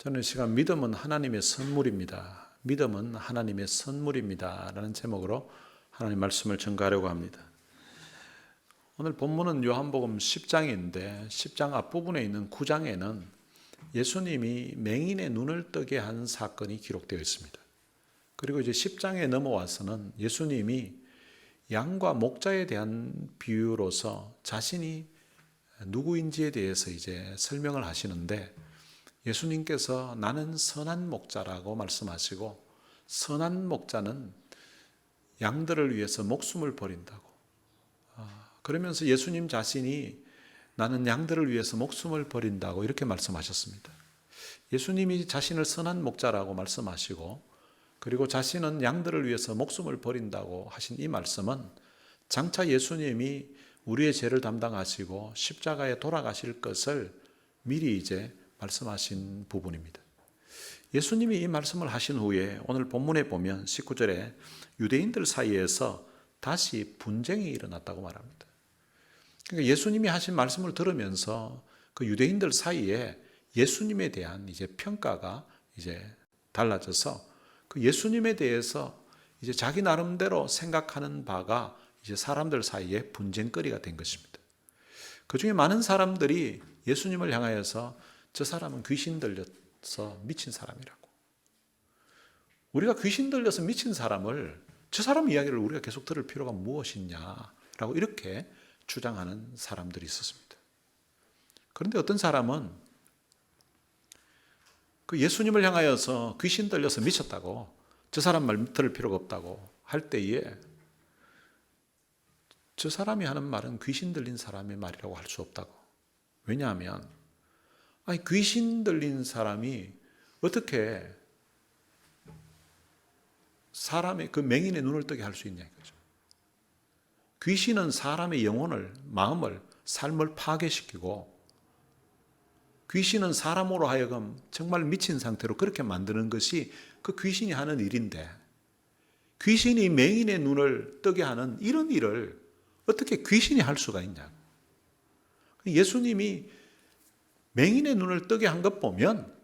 저는 이 시간 믿음은 하나님의 선물입니다. 믿음은 하나님의 선물입니다. 라는 제목으로 하나님 말씀을 전가하려고 합니다. 오늘 본문은 요한복음 10장인데 10장 앞부분에 있는 9장에는 예수님이 맹인의 눈을 뜨게 한 사건이 기록되어 있습니다. 그리고 이제 10장에 넘어와서는 예수님이 양과 목자에 대한 비유로서 자신이 누구인지에 대해서 이제 설명을 하시는데, 예수님께서 나는 선한 목자라고 말씀하시고, 선한 목자는 양들을 위해서 목숨을 버린다고. 그러면서 예수님 자신이 나는 양들을 위해서 목숨을 버린다고 이렇게 말씀하셨습니다. 예수님이 자신을 선한 목자라고 말씀하시고, 그리고 자신은 양들을 위해서 목숨을 버린다고 하신 이 말씀은 장차 예수님이 우리의 죄를 담당하시고 십자가에 돌아가실 것을 미리 이제 말씀하신 부분입니다. 예수님이 이 말씀을 하신 후에 오늘 본문에 보면 19절에 유대인들 사이에서 다시 분쟁이 일어났다고 말합니다. 그러니까 예수님이 하신 말씀을 들으면서 그 유대인들 사이에 예수님에 대한 이제 평가가 이제 달라져서 그 예수님에 대해서 이제 자기 나름대로 생각하는 바가 이제 사람들 사이에 분쟁거리가 된 것입니다. 그 중에 많은 사람들이 예수님을 향하여서 저 사람은 귀신 들려서 미친 사람이라고. 우리가 귀신 들려서 미친 사람을, 저 사람 이야기를 우리가 계속 들을 필요가 무엇이냐라고 이렇게 주장하는 사람들이 있었습니다. 그런데 어떤 사람은 그 예수님을 향하여서 귀신 들려서 미쳤다고, 저 사람 말 들을 필요가 없다고 할 때에 저 사람이 하는 말은 귀신 들린 사람의 말이라고 할 수 없다고. 왜냐하면 귀신 들린 사람이 어떻게 사람의 그 맹인의 눈을 뜨게 할 수 있냐 이거죠. 귀신은 사람의 영혼을, 마음을, 삶을 파괴시키고, 귀신은 사람으로 하여금 정말 미친 상태로 그렇게 만드는 것이 그 귀신이 하는 일인데, 귀신이 맹인의 눈을 뜨게 하는 이런 일을 어떻게 귀신이 할 수가 있냐. 예수님이 맹인의 눈을 뜨게 한 것 보면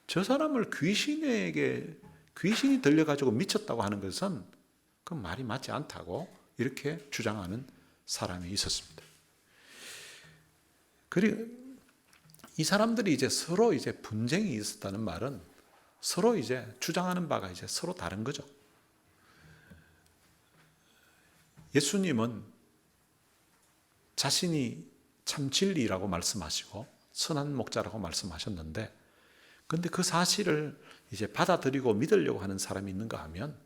저 사람을 귀신이 들려가지고 미쳤다고 하는 것은 그 말이 맞지 않다고 이렇게 주장하는 사람이 있었습니다. 그리고 이 사람들이 이제 서로 이제 분쟁이 있었다는 말은 서로 이제 주장하는 바가 이제 서로 다른 거죠. 예수님은 자신이 참 진리라고 말씀하시고 선한 목자라고 말씀하셨는데, 그런데 그 사실을 이제 받아들이고 믿으려고 하는 사람이 있는가 하면,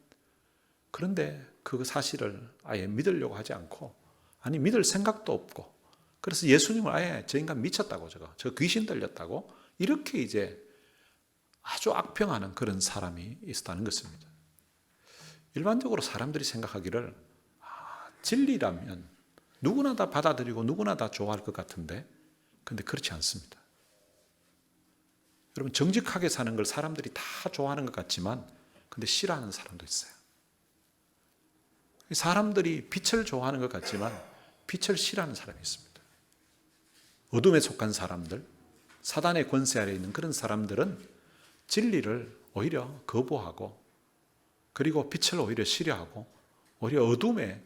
그런데 그 사실을 아예 믿으려고 하지 않고, 아니 믿을 생각도 없고, 그래서 예수님을 아예 저 인간 미쳤다고, 저 귀신 들렸다고 이렇게 이제 아주 악평하는 그런 사람이 있었다는 것입니다. 일반적으로 사람들이 생각하기를 진리라면 누구나 다 받아들이고 누구나 다 좋아할 것 같은데, 근데 그렇지 않습니다. 여러분, 정직하게 사는 걸 사람들이 다 좋아하는 것 같지만 근데 싫어하는 사람도 있어요. 사람들이 빛을 좋아하는 것 같지만 빛을 싫어하는 사람이 있습니다. 어둠에 속한 사람들, 사단의 권세 아래 있는 그런 사람들은 진리를 오히려 거부하고, 그리고 빛을 오히려 싫어하고, 오히려 어둠에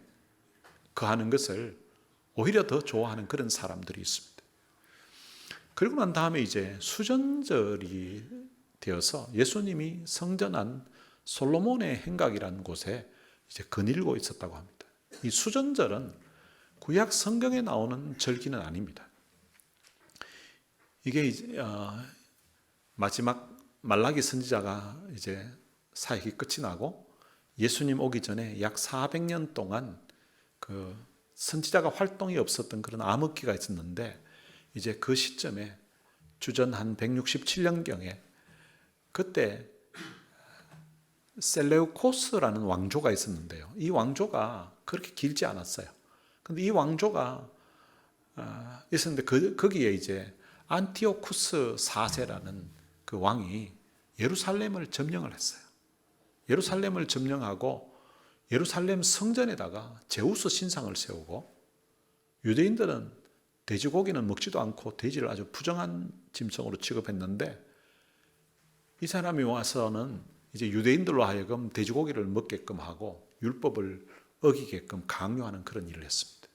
거하는 것을 오히려 더 좋아하는 그런 사람들이 있습니다. 그리고 난 다음에 이제 수전절이 되어서 예수님이 성전한 솔로몬의 행각이라는 곳에 이제 거닐고 있었다고 합니다. 이 수전절은 구약 성경에 나오는 절기는 아닙니다. 이게 이제 마지막 말라기 선지자가 이제 사역이 끝이 나고 예수님 오기 전에 약 400년 동안 그 선지자가 활동이 없었던 그런 암흑기가 있었는데, 이제 그 시점에 주전 한 167년경에 그때 셀레우코스라는 왕조가 있었는데요. 이 왕조가 그렇게 길지 않았어요. 그런데 이 왕조가 있었는데 거기에 이제 안티오쿠스 4세라는 그 왕이 예루살렘을 점령을 했어요. 예루살렘을 점령하고 예루살렘 성전에다가 제우스 신상을 세우고, 유대인들은 돼지고기는 먹지도 않고 돼지를 아주 부정한 짐승으로 취급했는데, 이 사람이 와서는 이제 유대인들로 하여금 돼지고기를 먹게끔 하고 율법을 어기게끔 강요하는 그런 일을 했습니다.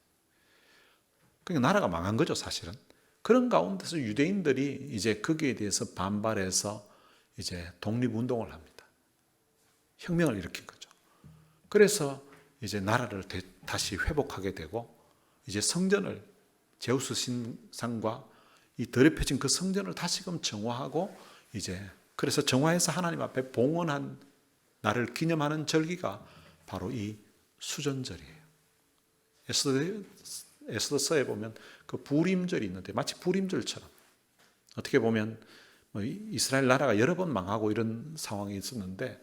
그러니까 나라가 망한 거죠, 사실은. 그런 가운데서 유대인들이 이제 거기에 대해서 반발해서 이제 독립운동을 합니다. 혁명을 일으킨 거죠. 그래서 이제 나라를 다시 회복하게 되고 이제 성전을 제우스 신상과 이 더럽혀진 그 성전을 다시금 정화하고 이제 그래서 정화해서 하나님 앞에 봉헌한 날을 기념하는 절기가 바로 이 수전절이에요. 에스더서에 보면 그 부림절이 있는데 마치 부림절처럼 어떻게 보면 이스라엘 나라가 여러 번 망하고 이런 상황이 있었는데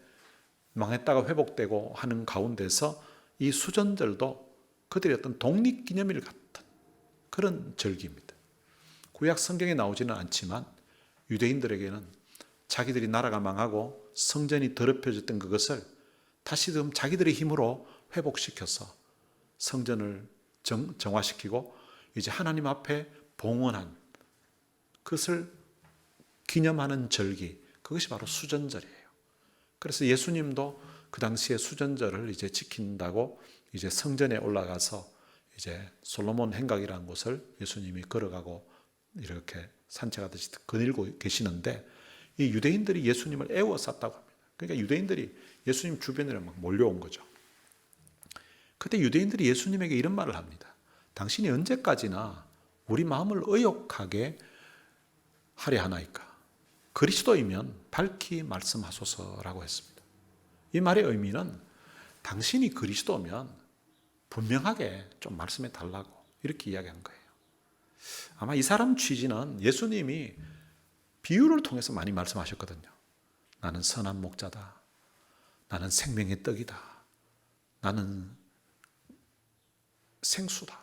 망했다가 회복되고 하는 가운데서 이 수전절도 그들의 어떤 독립기념일 같은 그런 절기입니다. 구약 성경에 나오지는 않지만 유대인들에게는 자기들이 나라가 망하고 성전이 더럽혀졌던 그것을 다시 좀 자기들의 힘으로 회복시켜서 성전을 정화시키고 이제 하나님 앞에 봉헌한 그것을 기념하는 절기, 그것이 바로 수전절이에요. 그래서 예수님도 그 당시에 수전절을 이제 지킨다고 이제 성전에 올라가서 이제 솔로몬 행각이라는 곳을 예수님이 걸어가고 이렇게 산책하듯이 거닐고 계시는데 이 유대인들이 예수님을 애워쌌다고 합니다. 그러니까 유대인들이 예수님 주변에 막 몰려온 거죠. 그때 유대인들이 예수님에게 이런 말을 합니다. 당신이 언제까지나 우리 마음을 의욕하게 하려 하나이까? 그리스도이면 밝히 말씀하소서라고 했습니다. 이 말의 의미는 당신이 그리스도면 분명하게 좀 말씀해 달라고 이렇게 이야기한 거예요. 아마 이 사람 취지는 예수님이 비유를 통해서 많이 말씀하셨거든요. 나는 선한 목자다. 나는 생명의 떡이다. 나는 생수다.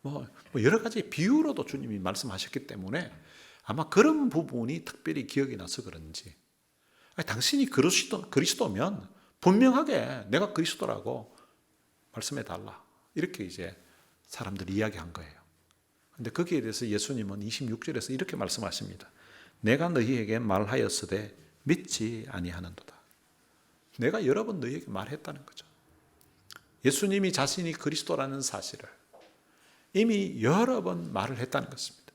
뭐 여러 가지 비유로도 주님이 말씀하셨기 때문에 아마 그런 부분이 특별히 기억이 나서 그런지 당신이 그리스도면 분명하게 내가 그리스도라고 말씀해 달라. 이렇게 이제 사람들이 이야기한 거예요. 그런데 거기에 대해서 예수님은 26절에서 이렇게 말씀하십니다. 내가 너희에게 말하였으되 믿지 아니하는도다. 내가 여러 번 너희에게 말했다는 거죠. 예수님이 자신이 그리스도라는 사실을 이미 여러 번 말을 했다는 것입니다.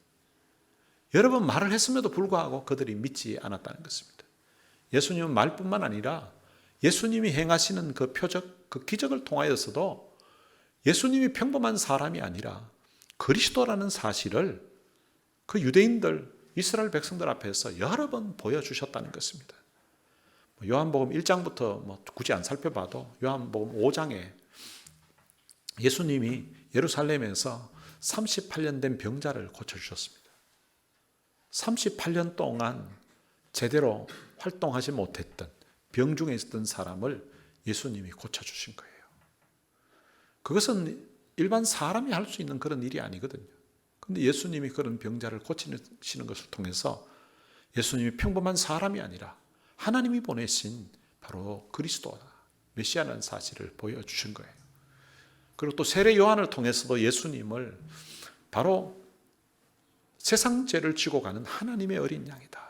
여러 번 말을 했음에도 불구하고 그들이 믿지 않았다는 것입니다. 예수님은 말뿐만 아니라 예수님이 행하시는 그 표적, 그 기적을 통하여서도 예수님이 평범한 사람이 아니라 그리스도라는 사실을 그 유대인들, 이스라엘 백성들 앞에서 여러 번 보여주셨다는 것입니다. 요한복음 1장부터 굳이 안 살펴봐도 요한복음 5장에 예수님이 예루살렘에서 38년 된 병자를 고쳐주셨습니다. 38년 동안 제대로 활동하지 못했던 병중에 있었던 사람을 예수님이 고쳐주신 거예요. 그것은 일반 사람이 할 수 있는 그런 일이 아니거든요. 그런데 예수님이 그런 병자를 고치시는 것을 통해서 예수님이 평범한 사람이 아니라 하나님이 보내신 바로 그리스도다, 메시아라는 사실을 보여주신 거예요. 그리고 또 세례 요한을 통해서도 예수님을 바로 세상 죄를 지고 가는 하나님의 어린 양이다.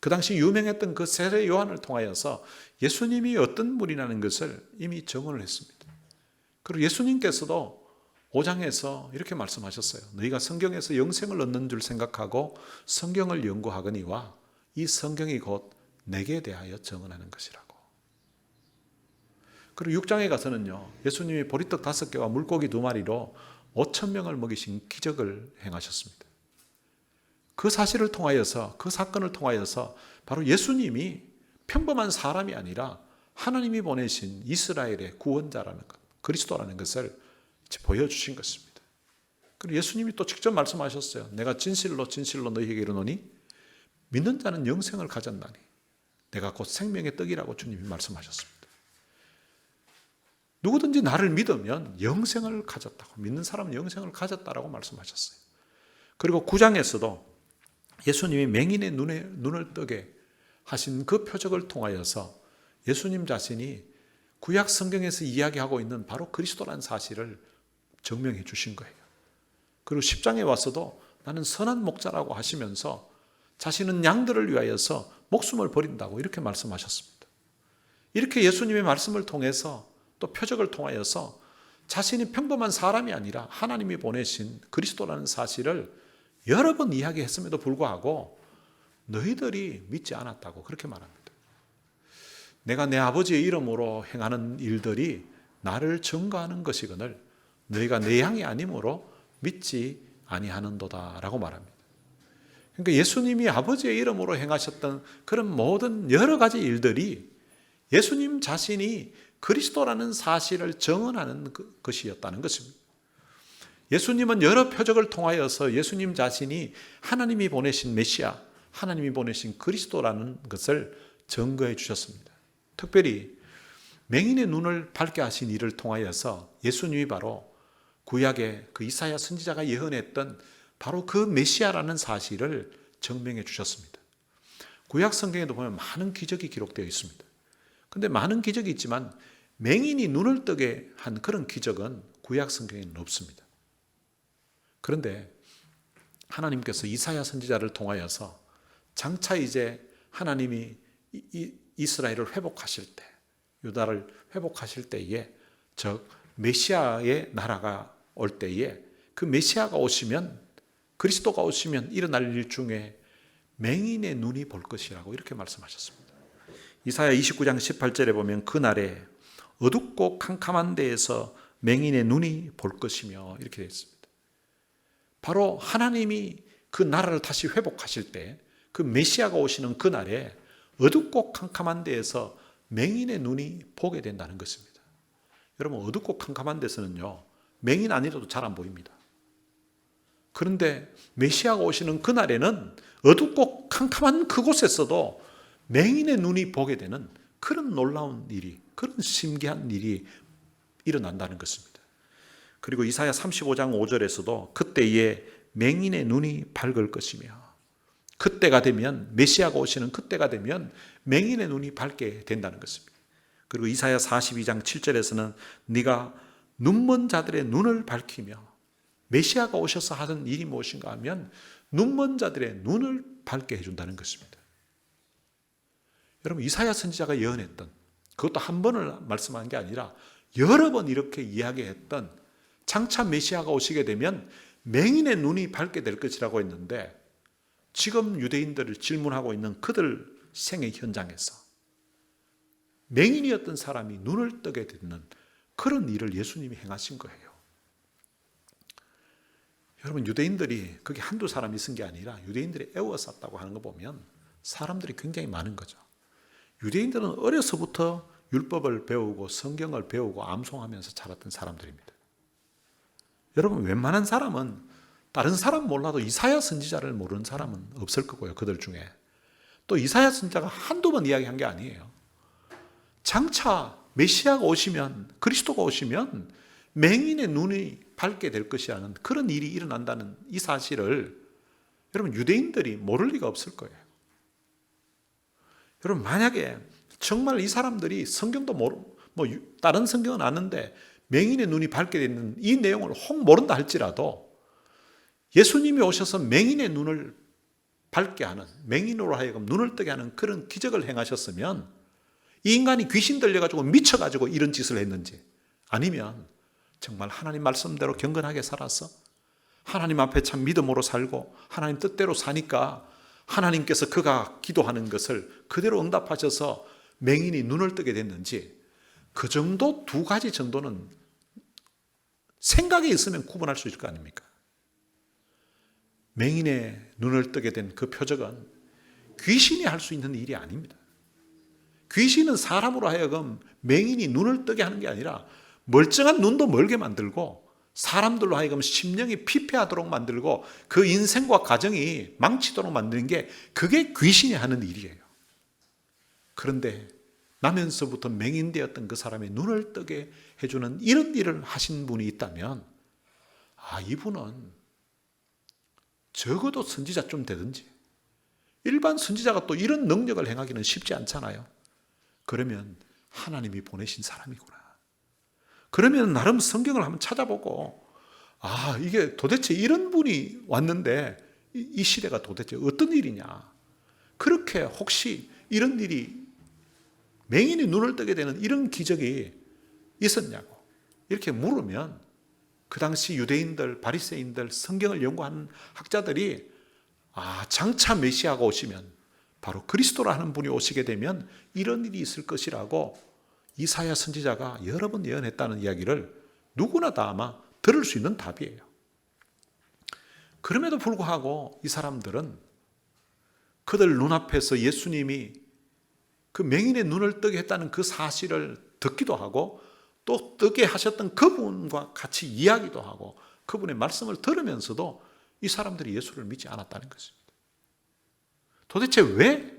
그 당시 유명했던 그 세례 요한을 통하여서 예수님이 어떤 분이라는 것을 이미 증언을 했습니다. 그리고 예수님께서도 5장에서 이렇게 말씀하셨어요. 너희가 성경에서 영생을 얻는 줄 생각하고 성경을 연구하거니와 이 성경이 곧 내게 대하여 증언하는 것이라고. 그리고 6장에 가서는요, 예수님이 보리떡 5개와 물고기 2마리로 5,000명을 먹이신 기적을 행하셨습니다. 그 사실을 통하여서, 그 사건을 통하여서 바로 예수님이 평범한 사람이 아니라 하나님이 보내신 이스라엘의 구원자라는 것, 그리스도라는 것을 보여주신 것입니다. 그리고 예수님이 또 직접 말씀하셨어요. 내가 진실로 진실로 너희에게 이르노니 믿는 자는 영생을 가졌나니 내가 곧 생명의 떡이라고 주님이 말씀하셨습니다. 누구든지 나를 믿으면 영생을 가졌다고, 믿는 사람은 영생을 가졌다라고 말씀하셨어요. 그리고 9장에서도 예수님이 맹인의 눈을 뜨게 하신 그 표적을 통하여서 예수님 자신이 구약 성경에서 이야기하고 있는 바로 그리스도라는 사실을 증명해 주신 거예요. 그리고 10장에 와서도 나는 선한 목자라고 하시면서 자신은 양들을 위하여서 목숨을 버린다고 이렇게 말씀하셨습니다. 이렇게 예수님의 말씀을 통해서 또 표적을 통하여서 자신이 평범한 사람이 아니라 하나님이 보내신 그리스도라는 사실을 여러 번 이야기했음에도 불구하고 너희들이 믿지 않았다고 그렇게 말합니다. 내가 내 아버지의 이름으로 행하는 일들이 나를 증거하는 것이거늘 너희가 내 양이 아니므로 믿지 아니하는도다 라고 말합니다. 그러니까 예수님이 아버지의 이름으로 행하셨던 그런 모든 여러 가지 일들이 예수님 자신이 그리스도라는 사실을 증언하는 것이었다는 것입니다. 예수님은 여러 표적을 통하여서 예수님 자신이 하나님이 보내신 메시아, 하나님이 보내신 그리스도라는 것을 증거해 주셨습니다. 특별히 맹인의 눈을 밝게 하신 일을 통하여서 예수님이 바로 구약의 그 이사야 선지자가 예언했던 바로 그 메시아라는 사실을 증명해 주셨습니다. 구약 성경에도 보면 많은 기적이 기록되어 있습니다. 그런데 많은 기적이 있지만 맹인이 눈을 뜨게 한 그런 기적은 구약 성경에는 없습니다. 그런데 하나님께서 이사야 선지자를 통하여서 장차 이제 하나님이 이스라엘을 회복하실 때, 유다를 회복하실 때에 즉 메시아의 나라가 올 때에 그 메시아가 오시면, 그리스도가 오시면 일어날 일 중에 맹인의 눈이 볼 것이라고 이렇게 말씀하셨습니다. 이사야 29장 18절에 보면 그날에 어둡고 캄캄한 데에서 맹인의 눈이 볼 것이며 이렇게 되어 있습니다. 바로 하나님이 그 나라를 다시 회복하실 때, 그 메시아가 오시는 그날에 어둡고 캄캄한 데에서 맹인의 눈이 보게 된다는 것입니다. 여러분, 어둡고 캄캄한 데서는요, 맹인 아니라도 잘 안 보입니다. 그런데 메시아가 오시는 그날에는 어둡고 캄캄한 그곳에서도 맹인의 눈이 보게 되는 그런 놀라운 일이, 그런 신기한 일이 일어난다는 것입니다. 그리고 이사야 35장 5절에서도 그때에 맹인의 눈이 밝을 것이며, 그때가 되면, 메시아가 오시는 그때가 되면 맹인의 눈이 밝게 된다는 것입니다. 그리고 이사야 42장 7절에서는 네가 눈먼 자들의 눈을 밝히며, 메시아가 오셔서 하는 일이 무엇인가 하면 눈먼 자들의 눈을 밝게 해준다는 것입니다. 여러분, 이사야 선지자가 예언했던, 그것도 한 번을 말씀한 게 아니라 여러 번 이렇게 이야기했던 장차 메시아가 오시게 되면 맹인의 눈이 밝게 될 것이라고 했는데, 지금 유대인들을 질문하고 있는 그들 생의 현장에서 맹인이었던 사람이 눈을 뜨게 되는 그런 일을 예수님이 행하신 거예요. 여러분, 유대인들이 그게 한두 사람이 쓴 게 아니라 유대인들이 애워쌌다고 하는 거 보면 사람들이 굉장히 많은 거죠. 유대인들은 어려서부터 율법을 배우고 성경을 배우고 암송하면서 자랐던 사람들입니다. 여러분, 웬만한 사람은, 다른 사람 몰라도 이사야 선지자를 모르는 사람은 없을 거고요. 그들 중에. 또 이사야 선지자가 한두 번 이야기한 게 아니에요. 장차 메시아가 오시면, 그리스도가 오시면 맹인의 눈이 밝게 될 것이라는 그런 일이 일어난다는 이 사실을 여러분, 유대인들이 모를 리가 없을 거예요. 여러분, 만약에 정말 이 사람들이 성경도 다른 성경은 아는데 맹인의 눈이 밝게 되는 이 내용을 혹 모른다 할지라도 예수님이 오셔서 맹인의 눈을 밝게 하는, 맹인으로 하여금 눈을 뜨게 하는 그런 기적을 행하셨으면 이 인간이 귀신 들려가지고 미쳐가지고 이런 짓을 했는지, 아니면 정말 하나님 말씀대로 경건하게 살아서 하나님 앞에 참 믿음으로 살고 하나님 뜻대로 사니까 하나님께서 그가 기도하는 것을 그대로 응답하셔서 맹인이 눈을 뜨게 됐는지, 그 정도 두 가지 정도는 생각에 있으면 구분할 수 있을 거 아닙니까? 맹인의 눈을 뜨게 된 그 표적은 귀신이 할 수 있는 일이 아닙니다. 귀신은 사람으로 하여금 맹인이 눈을 뜨게 하는 게 아니라 멀쩡한 눈도 멀게 만들고 사람들로 하여금 심령이 피폐하도록 만들고 그 인생과 가정이 망치도록 만드는 게, 그게 귀신이 하는 일이에요. 그런데 나면서부터 맹인되었던 그 사람의 눈을 뜨게 해주는 이런 일을 하신 분이 있다면, 이분은 적어도 선지자 좀 되든지, 일반 선지자가 또 이런 능력을 행하기는 쉽지 않잖아요. 그러면 하나님이 보내신 사람이구나. 그러면 나름 성경을 한번 찾아보고, 이게 도대체 이런 분이 왔는데 이 시대가 도대체 어떤 일이냐. 그렇게 혹시 이런 일이 맹인이 눈을 뜨게 되는 이런 기적이 있었냐고 이렇게 물으면 그 당시 유대인들, 바리새인들, 성경을 연구하는 학자들이 장차 메시아가 오시면 바로 그리스도라 하는 분이 오시게 되면 이런 일이 있을 것이라고 이사야 선지자가 여러 번 예언했다는 이야기를 누구나 다 아마 들을 수 있는 답이에요. 그럼에도 불구하고 이 사람들은 그들 눈앞에서 예수님이 그 맹인의 눈을 뜨게 했다는 그 사실을 듣기도 하고 또 뜨게 하셨던 그분과 같이 이야기도 하고 그분의 말씀을 들으면서도 이 사람들이 예수를 믿지 않았다는 것입니다. 도대체 왜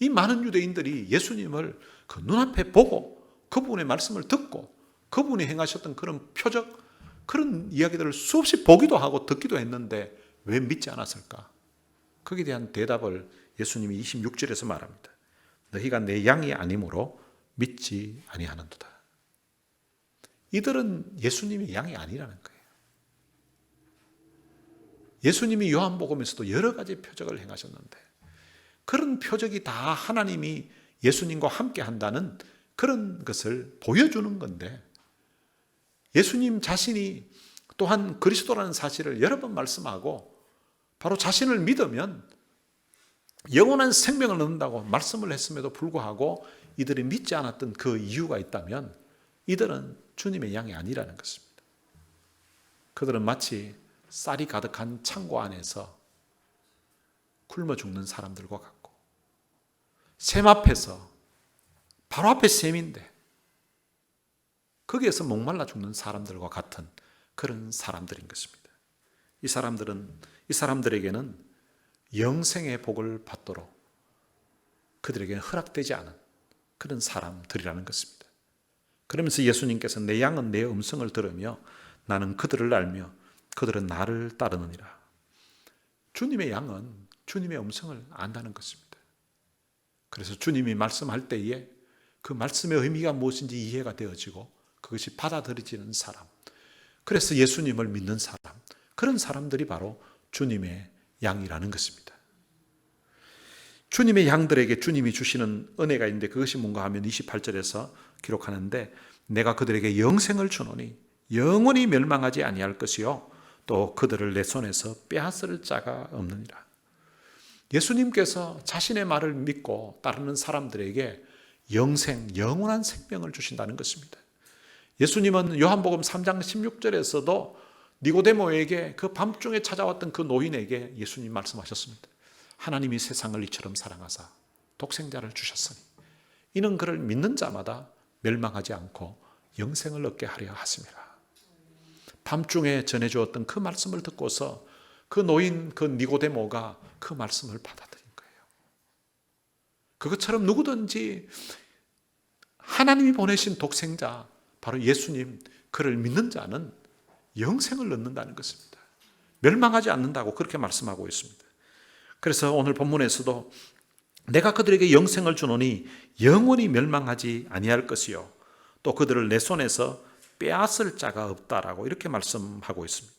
이 많은 유대인들이 예수님을 그 눈앞에 보고 그분의 말씀을 듣고 그분이 행하셨던 그런 표적, 그런 이야기들을 수없이 보기도 하고 듣기도 했는데 왜 믿지 않았을까? 거기에 대한 대답을 예수님이 26절에서 말합니다. 너희가 내 양이 아니므로 믿지 아니하는도다. 이들은 예수님이 양이 아니라는 거예요. 예수님이 요한복음에서도 여러 가지 표적을 행하셨는데 그런 표적이 다 하나님이 예수님과 함께 한다는 그런 것을 보여주는 건데 예수님 자신이 또한 그리스도라는 사실을 여러 번 말씀하고 바로 자신을 믿으면 영원한 생명을 얻는다고 말씀을 했음에도 불구하고 이들이 믿지 않았던 그 이유가 있다면 이들은 주님의 양이 아니라는 것입니다. 그들은 마치 쌀이 가득한 창고 안에서 굶어 죽는 사람들과 같고 샘 앞에서 바로 앞에 샘인데 거기에서 목말라 죽는 사람들과 같은 그런 사람들인 것입니다. 이 사람들에게는 영생의 복을 받도록 그들에게는 허락되지 않은 그런 사람들이라는 것입니다. 그러면서 예수님께서 내 양은 내 음성을 들으며 나는 그들을 알며 그들은 나를 따르느니라. 주님의 양은 주님의 음성을 안다는 것입니다. 그래서 주님이 말씀할 때에 그 말씀의 의미가 무엇인지 이해가 되어지고 그것이 받아들여지는 사람, 그래서 예수님을 믿는 사람, 그런 사람들이 바로 주님의 양이라는 것입니다. 주님의 양들에게 주님이 주시는 은혜가 있는데 그것이 뭔가 하면 28절에서 기록하는데 내가 그들에게 영생을 주노니 영원히 멸망하지 아니할 것이요 또 그들을 내 손에서 빼앗을 자가 없느니라. 예수님께서 자신의 말을 믿고 따르는 사람들에게 영생, 영원한 생명을 주신다는 것입니다. 예수님은 요한복음 3장 16절에서도 니고데모에게 그 밤중에 찾아왔던 그 노인에게 예수님 말씀하셨습니다. 하나님이 세상을 이처럼 사랑하사 독생자를 주셨으니 이는 그를 믿는 자마다 멸망하지 않고 영생을 얻게 하려 하심이라. 밤중에 전해주었던 그 말씀을 듣고서 그 노인, 그 니고데모가 그 말씀을 받아들인 거예요. 그것처럼 누구든지 하나님이 보내신 독생자, 바로 예수님, 그를 믿는 자는 영생을 얻는다는 것입니다. 멸망하지 않는다고 그렇게 말씀하고 있습니다. 그래서 오늘 본문에서도 내가 그들에게 영생을 주노니 영원히 멸망하지 아니할 것이요 또 그들을 내 손에서 빼앗을 자가 없다라고 이렇게 말씀하고 있습니다.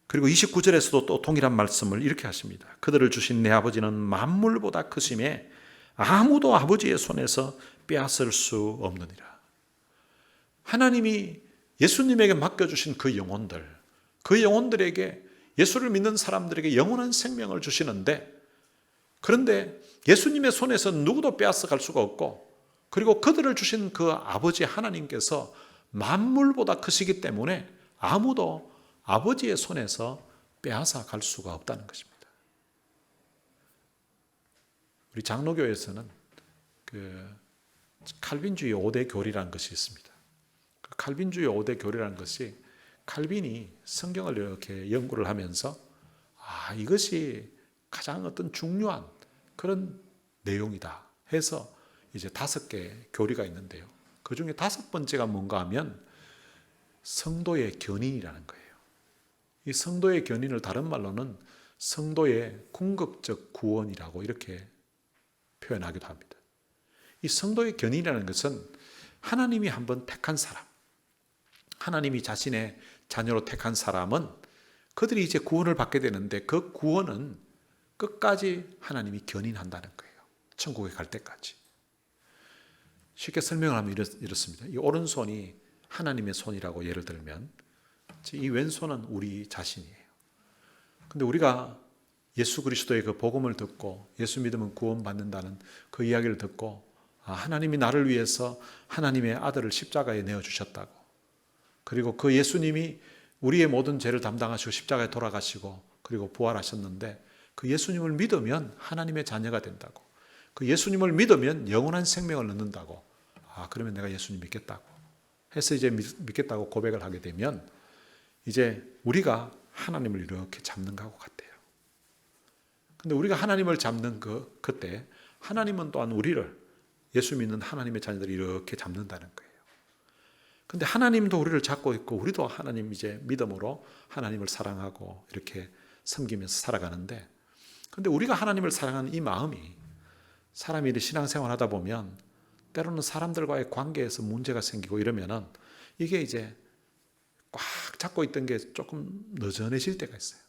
그리고 29절에서도 또 동일한 말씀을 이렇게 하십니다. 그들을 주신 내 아버지는 만물보다 크심에 아무도 아버지의 손에서 빼앗을 수 없느니라. 하나님이 예수님에게 맡겨주신 그 영혼들에게 예수를 믿는 사람들에게 영원한 생명을 주시는데 그런데 예수님의 손에서 누구도 빼앗아 갈 수가 없고 그리고 그들을 주신 그 아버지 하나님께서 만물보다 크시기 때문에 아무도 아버지의 손에서 빼앗아 갈 수가 없다는 것입니다. 우리 장로교에서는 그 칼빈주의 5대 교리라는 것이 있습니다. 그 칼빈주의 5대 교리라는 것이 칼빈이 성경을 이렇게 연구를 하면서 이것이 가장 어떤 중요한 그런 내용이다 해서 이제 5개 교리가 있는데요. 그 중에 5번째가 뭔가 하면 성도의 견인이라는 거예요. 이 성도의 견인을 다른 말로는 성도의 궁극적 구원이라고 이렇게 표현하기도 합니다. 이 성도의 견인이라는 것은 하나님이 한번 택한 사람, 하나님이 자신의 자녀로 택한 사람은 그들이 이제 구원을 받게 되는데 그 구원은 끝까지 하나님이 견인한다는 거예요. 천국에 갈 때까지. 쉽게 설명을 하면 이렇습니다. 이 오른손이 하나님의 손이라고 예를 들면 이 왼손은 우리 자신이에요. 근데 우리가 예수 그리스도의 그 복음을 듣고 예수 믿으면 구원받는다는 그 이야기를 듣고 하나님이 나를 위해서 하나님의 아들을 십자가에 내어주셨다고, 그리고 그 예수님이 우리의 모든 죄를 담당하시고 십자가에 돌아가시고 그리고 부활하셨는데 그 예수님을 믿으면 하나님의 자녀가 된다고, 그 예수님을 믿으면 영원한 생명을 얻는다고, 그러면 내가 예수님 믿겠다고 해서 이제 믿겠다고 고백을 하게 되면 이제 우리가 하나님을 이렇게 잡는 것하고 같아요. 근데 우리가 하나님을 잡는 그때 하나님은 또한 우리를, 예수 믿는 하나님의 자녀들을 이렇게 잡는다는 거예요. 근데 하나님도 우리를 잡고 있고 우리도 하나님 이제 믿음으로 하나님을 사랑하고 이렇게 섬기면서 살아가는데, 근데 우리가 하나님을 사랑하는 이 마음이 사람이 신앙생활 하다 보면 때로는 사람들과의 관계에서 문제가 생기고 이러면은 이게 이제 꽉 잡고 있던 게 조금 느슨해질 때가 있어요.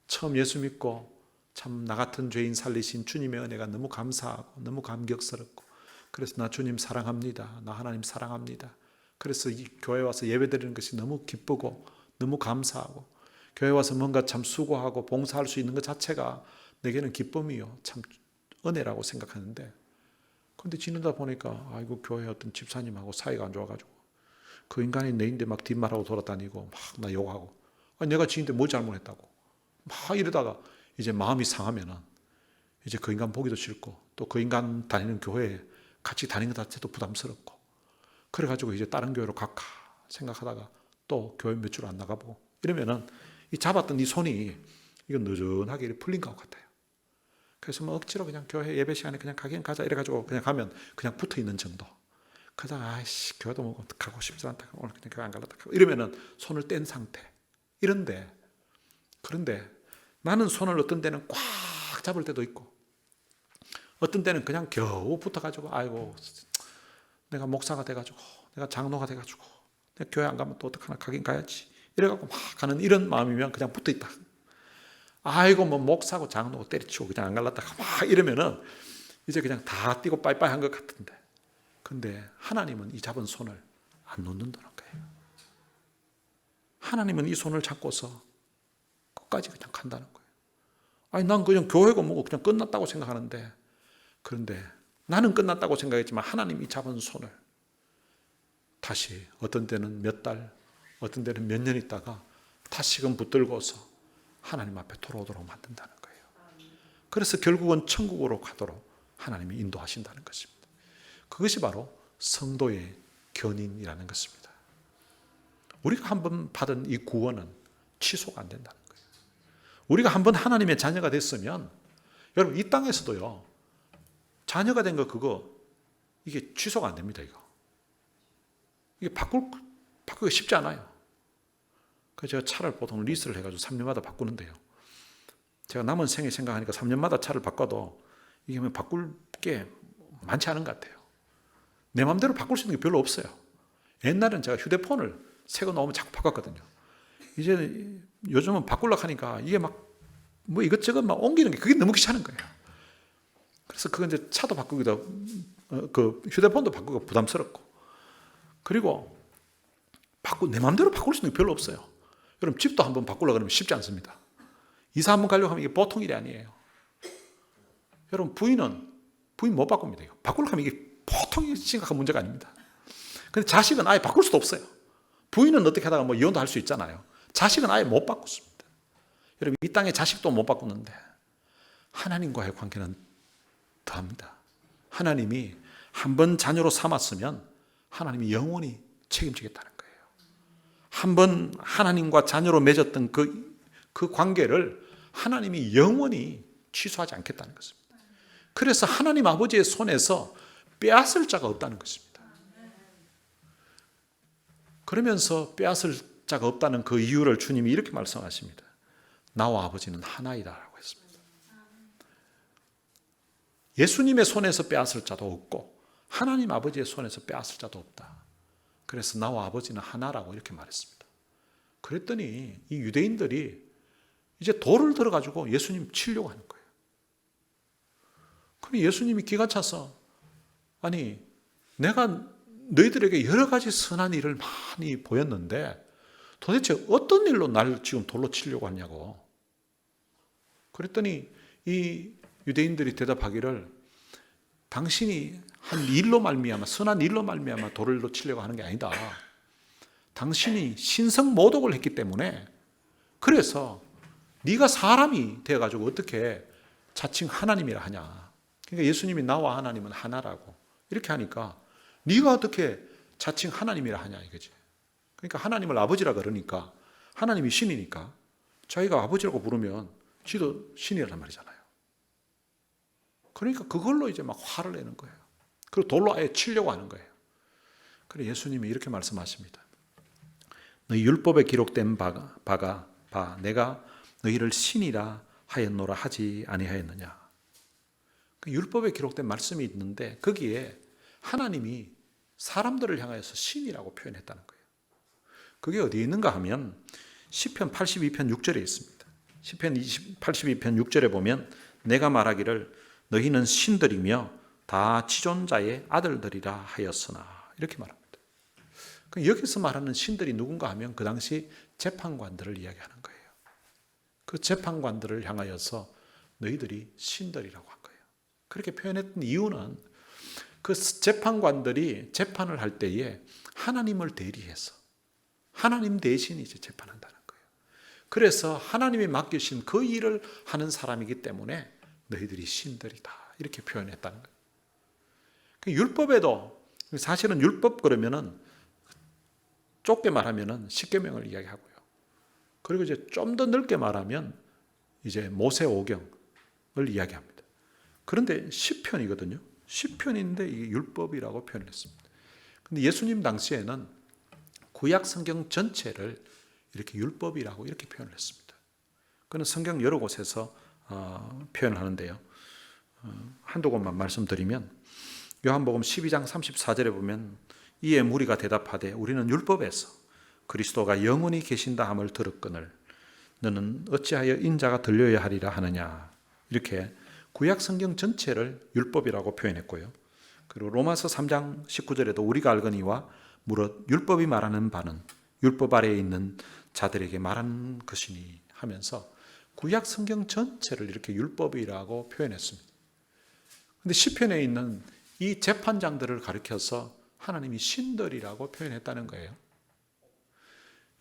처음 예수 믿고 참 나 같은 죄인 살리신 주님의 은혜가 너무 감사하고 너무 감격스럽고, 그래서 나 주님 사랑합니다. 나 하나님 사랑합니다. 그래서 이 교회 와서 예배 드리는 것이 너무 기쁘고 너무 감사하고, 교회 와서 뭔가 참 수고하고 봉사할 수 있는 것 자체가 내게는 기쁨이요, 참 은혜라고 생각하는데, 근데 지내다 보니까 아이고 교회 어떤 집사님하고 사이가 안 좋아가지고 그 인간이 내인데 막 뒷말하고 돌아다니고 막 나 욕하고, 내가 지인데 뭘 잘못했다고 막 이러다가 이제 마음이 상하면은 이제 그 인간 보기도 싫고 또 그 인간 다니는 교회에 같이 다니는 것 자체도 부담스럽고, 그래가지고 이제 다른 교회로 갈까 생각하다가 또 교회 몇 주 안 나가보고 이러면은 이 잡았던 이 손이 이거 느슨하게 풀린 것 같아요. 그래서 뭐 억지로 그냥 교회 예배 시간에 그냥 가긴 가자 이래가지고 그냥 가면 그냥 붙어 있는 정도. 그러다가 아이씨 교회도 뭐 가고 싶지 않다, 오늘 그냥 교회 안 갈라다 이러면은 손을 뗀 상태. 그런데 나는 손을 어떤 때는 꽉 잡을 때도 있고 어떤 때는 그냥 겨우 붙어가지고 아이고 내가 목사가 돼가지고 내가 장로가 돼가지고 내가 교회 안 가면 또 어떡하나, 가긴 가야지 이래갖고 막 가는 이런 마음이면 그냥 붙어 있다. 아이고 뭐 목사고 장로고 때려치고 그냥 안 갈랐다가 막 이러면은 이제 그냥 다 뛰고 빠이빠이 한 것 같은데, 근데 하나님은 이 잡은 손을 안 놓는다는 거예요. 하나님은 이 손을 잡고서 끝까지 그냥 간다는 거예요. 아니 난 그냥 교회가 뭐고 그냥 끝났다고 생각하는데, 그런데 나는 끝났다고 생각했지만 하나님이 이 잡은 손을 다시 어떤 때는 몇 달, 어떤 때는 몇 년 있다가 다시금 붙들고서 하나님 앞에 돌아오도록 만든다는 거예요. 그래서 결국은 천국으로 가도록 하나님이 인도하신다는 것입니다. 그것이 바로 성도의 견인이라는 것입니다. 우리가 한번 받은 이 구원은 취소가 안 된다는 거예요. 우리가 한번 하나님의 자녀가 됐으면, 여러분 이 땅에서도요 자녀가 된 거 그거 이게 취소가 안 됩니다. 이게 바꾸기가 쉽지 않아요. 그래서 제가 차를 보통 리스를 해가지고 3년마다 바꾸는데요. 제가 남은 생애 생각하니까 3년마다 차를 바꿔도 이게 뭐 바꿀 게 많지 않은 것 같아요. 내 마음대로 바꿀 수 있는 게 별로 없어요. 옛날엔 제가 휴대폰을 새 거 나오면 자꾸 바꿨거든요. 이제 요즘은 바꾸려고 하니까 이게 막 뭐 이것저것 막 옮기는 게 그게 너무 귀찮은 거예요. 그래서 그건 이제 차도 바꾸기도, 그 휴대폰도 바꾸기가 부담스럽고, 그리고 내 마음대로 바꿀 수 있는 게 별로 없어요. 여러분 집도 한번 바꾸려고 하면 쉽지 않습니다. 이사 한번 가려고 하면 이게 보통 일이 아니에요. 여러분 부인 못 바꿉니다. 바꾸려고 하면 이게 보통 심각한 문제가 아닙니다. 근데 자식은 아예 바꿀 수도 없어요. 부인은 어떻게 하다가 뭐 이혼도 할 수 있잖아요. 자식은 아예 못 바꿨습니다. 여러분 이 땅에 자식도 못 바꾸는데 하나님과의 관계는 더합니다. 하나님이 한번 자녀로 삼았으면 하나님이 영원히 책임지겠다는 거예요. 한번 하나님과 자녀로 맺었던 그 관계를 하나님이 영원히 취소하지 않겠다는 것입니다. 그래서 하나님 아버지의 손에서 빼앗을 자가 없다는 것입니다. 그러면서 빼앗을 자가 없다는 그 이유를 주님이 이렇게 말씀하십니다. 나와 아버지는 하나이다라고 했습니다. 예수님의 손에서 빼앗을 자도 없고 하나님 아버지의 손에서 빼앗을 자도 없다. 그래서 나와 아버지는 하나라고 이렇게 말했습니다. 그랬더니 이 유대인들이 이제 돌을 들어가지고 예수님 치려고 하는 거예요. 그럼 예수님이 기가 차서 아니 내가 너희들에게 여러 가지 선한 일을 많이 보였는데 도대체 어떤 일로 날 지금 돌로 치려고 하냐고. 그랬더니 이 유대인들이 대답하기를 당신이 한 일로 말미암아 선한 일로 말미암아 돌로 치려고 하는 게 아니다. 당신이 신성 모독을 했기 때문에 그래서 네가 사람이 되어가지고 어떻게 자칭 하나님이라 하냐. 그러니까 예수님이 나와 하나님은 하나라고 이렇게 하니까 네가 어떻게 자칭 하나님이라 하냐 이거지. 그러니까 하나님을 아버지라 그러니까 하나님이 신이니까 자기가 아버지라고 부르면 지도 신이란 말이잖아요. 그러니까 그걸로 이제 막 화를 내는 거예요. 그리고 돌로 아예 치려고 하는 거예요. 그래서 예수님이 이렇게 말씀하십니다. 너희 율법에 기록된 바가 내가 너희를 신이라 하였노라 하지 아니하였느냐. 그 율법에 기록된 말씀이 있는데 거기에 하나님이 사람들을 향하여서 신이라고 표현했다는 거예요. 그게 어디에 있는가 하면 시편 82편 6절에 있습니다. 시편 82편 6절에 보면 내가 말하기를 너희는 신들이며 다 지존자의 아들들이라 하였으나 이렇게 말합니다. 여기서 말하는 신들이 누군가 하면 그 당시 재판관들을 이야기하는 거예요. 그 재판관들을 향하여서 너희들이 신들이라고 한 거예요. 그렇게 표현했던 이유는 그 재판관들이 재판을 할 때에 하나님을 대리해서 하나님 대신 이제 재판한다는 거예요. 그래서 하나님이 맡기신 그 일을 하는 사람이기 때문에 너희들이 신들이다 이렇게 표현했다는 거예요. 율법에도 사실은 율법 그러면은 좁게 말하면은 십계명을 이야기하고요. 그리고 이제 좀 더 넓게 말하면 이제 모세 오경을 이야기합니다. 그런데 시편이거든요. 시편인데 이게 율법이라고 표현했습니다. 근데 예수님 당시에는 구약 성경 전체를 이렇게 율법이라고 이렇게 표현을 했습니다. 그는 성경 여러 곳에서 표현을 하는데요. 한두 곳만 말씀드리면 요한복음 12장 34절에 보면 이에 무리가 대답하되 우리는 율법에서 그리스도가 영원히 계신다 함을 들었거늘 너는 어찌하여 인자가 들려야 하리라 하느냐. 이렇게 구약 성경 전체를 율법이라고 표현했고요. 그리고 로마서 3장 19절에도 우리가 알거니와 무릇 율법이 말하는 바는 율법 아래에 있는 자들에게 말하는 것이니 하면서 구약 성경 전체를 이렇게 율법이라고 표현했습니다. 그런데 시편에 있는 이 재판장들을 가리켜서 하나님이 신들이라고 표현했다는 거예요.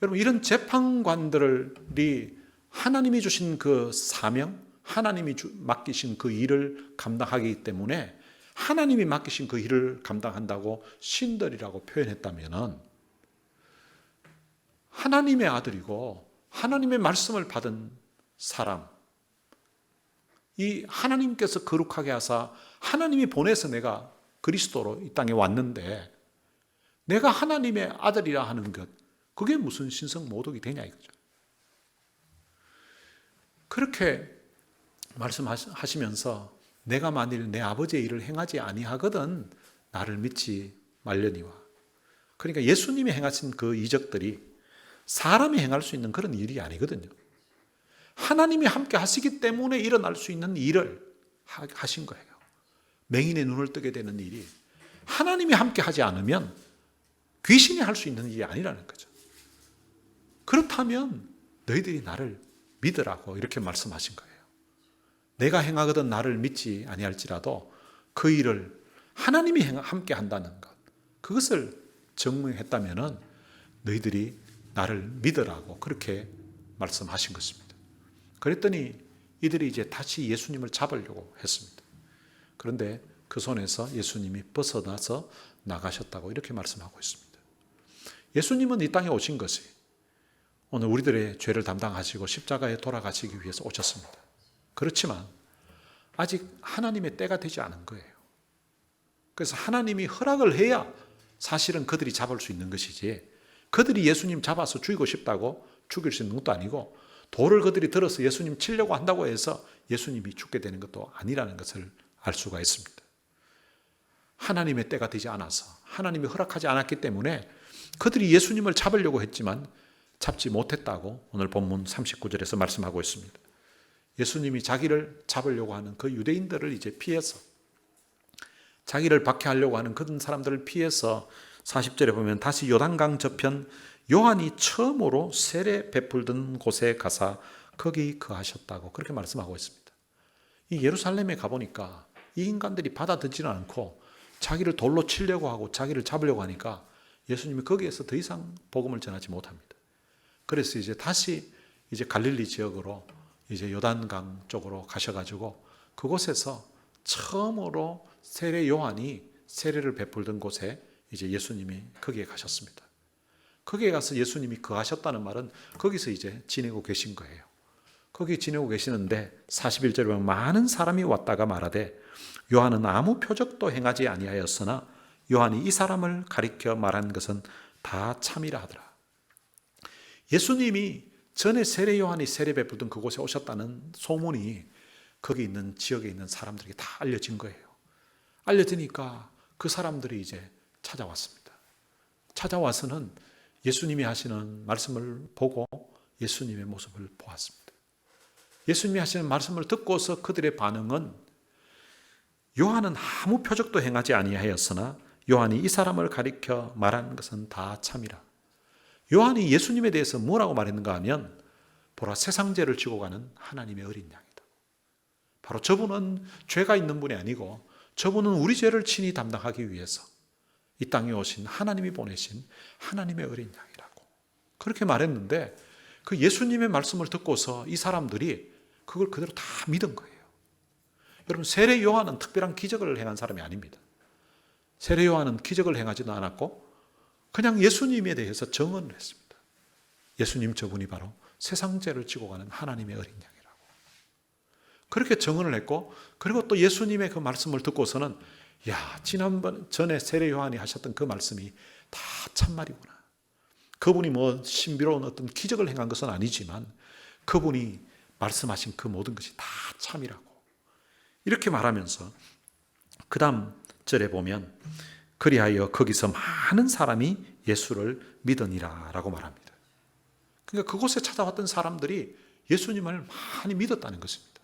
여러분 이런 재판관들이 하나님이 주신 그 사명, 하나님이 맡기신 그 일을 감당하기 때문에 하나님이 맡기신 그 일을 감당한다고 신들이라고 표현했다면 하나님의 아들이고 하나님의 말씀을 받은 사람, 이 하나님께서 거룩하게 하사 하나님이 보내서 내가 그리스도로 이 땅에 왔는데 내가 하나님의 아들이라 하는 것, 그게 무슨 신성 모독이 되냐 이거죠. 그렇게 말씀하시면서 내가 만일 내 아버지의 일을 행하지 아니하거든 나를 믿지 말려니와. 그러니까 예수님이 행하신 그 이적들이 사람이 행할 수 있는 그런 일이 아니거든요. 하나님이 함께 하시기 때문에 일어날 수 있는 일을 하신 거예요. 맹인의 눈을 뜨게 되는 일이 하나님이 함께 하지 않으면 귀신이 할 수 있는 일이 아니라는 거죠. 그렇다면 너희들이 나를 믿으라고 이렇게 말씀하신 거예요. 내가 행하거든 나를 믿지 아니할지라도 그 일을 하나님이 함께 한다는 것, 그것을 증명했다면 너희들이 나를 믿으라고 그렇게 말씀하신 것입니다. 그랬더니 이들이 이제 다시 예수님을 잡으려고 했습니다. 그런데 그 손에서 예수님이 벗어나서 나가셨다고 이렇게 말씀하고 있습니다. 예수님은 이 땅에 오신 것이 오늘 우리들의 죄를 담당하시고 십자가에 돌아가시기 위해서 오셨습니다. 그렇지만 아직 하나님의 때가 되지 않은 거예요. 그래서 하나님이 허락을 해야 사실은 그들이 잡을 수 있는 것이지, 그들이 예수님 잡아서 죽이고 싶다고 죽일 수 있는 것도 아니고, 돌을 그들이 들어서 예수님 치려고 한다고 해서 예수님이 죽게 되는 것도 아니라는 것을 알 수가 있습니다. 하나님의 때가 되지 않아서, 하나님이 허락하지 않았기 때문에 그들이 예수님을 잡으려고 했지만 잡지 못했다고 오늘 본문 39절에서 말씀하고 있습니다. 예수님이 자기를 잡으려고 하는 그 유대인들을 이제 피해서 자기를 박해하려고 하는 그런 사람들을 피해서 40절에 보면 다시 요단강 저편 요한이 처음으로 세례 베풀던 곳에 가사 거기 거하셨다고 그렇게 말씀하고 있습니다. 이 예루살렘에 가보니까 이 인간들이 받아듣지는 않고 자기를 돌로 치려고 하고 자기를 잡으려고 하니까 예수님이 거기에서 더 이상 복음을 전하지 못합니다. 그래서 이제 다시 이제 갈릴리 지역으로 이제 요단강 쪽으로 가셔가지고 그곳에서 처음으로 세례 요한이 세례를 베풀던 곳에 이제 예수님이 거기에 가셨습니다. 거기에 가서 예수님이 거하셨다는 말은 거기서 이제 지내고 계신 거예요. 거기 지내고 계시는데 41절에 보면 많은 사람이 왔다가 말하되 요한은 아무 표적도 행하지 아니하였으나 요한이 이 사람을 가리켜 말한 것은 다 참이라 하더라. 예수님이 전에 세례 요한이 세례 베풀던 그곳에 오셨다는 소문이 거기 있는 지역에 있는 사람들에게 다 알려진 거예요. 알려지니까 그 사람들이 이제 찾아왔습니다. 찾아와서는 예수님이 하시는 말씀을 보고 예수님의 모습을 보았습니다. 예수님이 하시는 말씀을 듣고서 그들의 반응은 요한은 아무 표적도 행하지 아니하였으나 요한이 이 사람을 가리켜 말한 것은 다 참이라. 요한이 예수님에 대해서 뭐라고 말했는가 하면 보라 세상죄를 지고 가는 하나님의 어린 양이다. 바로 저분은 죄가 있는 분이 아니고 저분은 우리 죄를 친히 담당하기 위해서 이 땅에 오신 하나님이 보내신 하나님의 어린 양이라고 그렇게 말했는데 그 예수님의 말씀을 듣고서 이 사람들이 그걸 그대로 다 믿은 거예요. 여러분 세례 요한은 특별한 기적을 행한 사람이 아닙니다. 세례 요한은 기적을 행하지도 않았고 그냥 예수님에 대해서 증언을 했습니다. 예수님 저분이 바로 세상 죄를 지고 가는 하나님의 어린 양이라고 그렇게 증언을 했고 그리고 또 예수님의 그 말씀을 듣고서는 야 지난번 전에 세례 요한이 하셨던 그 말씀이 다 참말이구나. 그분이 뭐 신비로운 어떤 기적을 행한 것은 아니지만 그분이 말씀하신 그 모든 것이 다 참이라고 이렇게 말하면서 그 다음 절에 보면 그리하여 거기서 많은 사람이 예수를 믿으니라 라고 말합니다. 그러니까 그곳에 찾아왔던 사람들이 예수님을 많이 믿었다는 것입니다.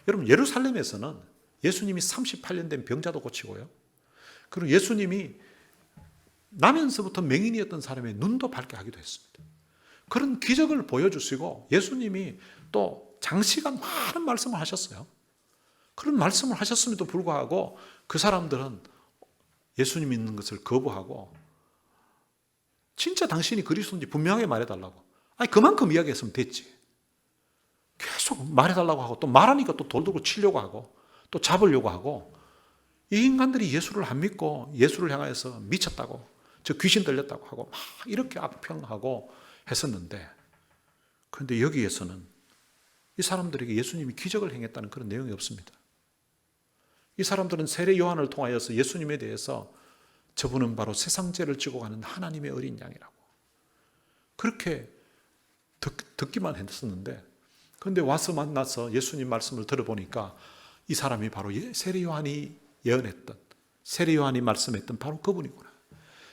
여러분 예루살렘에서는 예수님이 38년 된 병자도 고치고요. 그리고 예수님이 나면서부터 맹인이었던 사람의 눈도 밝게 하기도 했습니다. 그런 기적을 보여주시고 예수님이 또 장시간 많은 말씀을 하셨어요. 그런 말씀을 하셨음에도 불구하고 그 사람들은 예수님 믿는 것을 거부하고 진짜 당신이 그리스도인지 분명하게 말해달라고. 아니 그만큼 이야기했으면 됐지. 계속 말해달라고 하고 또 말하니까 또 돌 들고 치려고 하고 또 잡으려고 하고 이 인간들이 예수를 안 믿고 예수를 향해서 미쳤다고 저 귀신 들렸다고 하고 막 이렇게 악평하고 했었는데 그런데 여기에서는 이 사람들에게 예수님이 기적을 행했다는 그런 내용이 없습니다. 이 사람들은 세례 요한을 통하여서 예수님에 대해서 저분은 바로 세상 죄를 지고 가는 하나님의 어린 양이라고 그렇게 듣기만 했었는데 그런데 와서 만나서 예수님 말씀을 들어보니까 이 사람이 바로 세례 요한이 예언했던 세례 요한이 말씀했던 바로 그분이구나.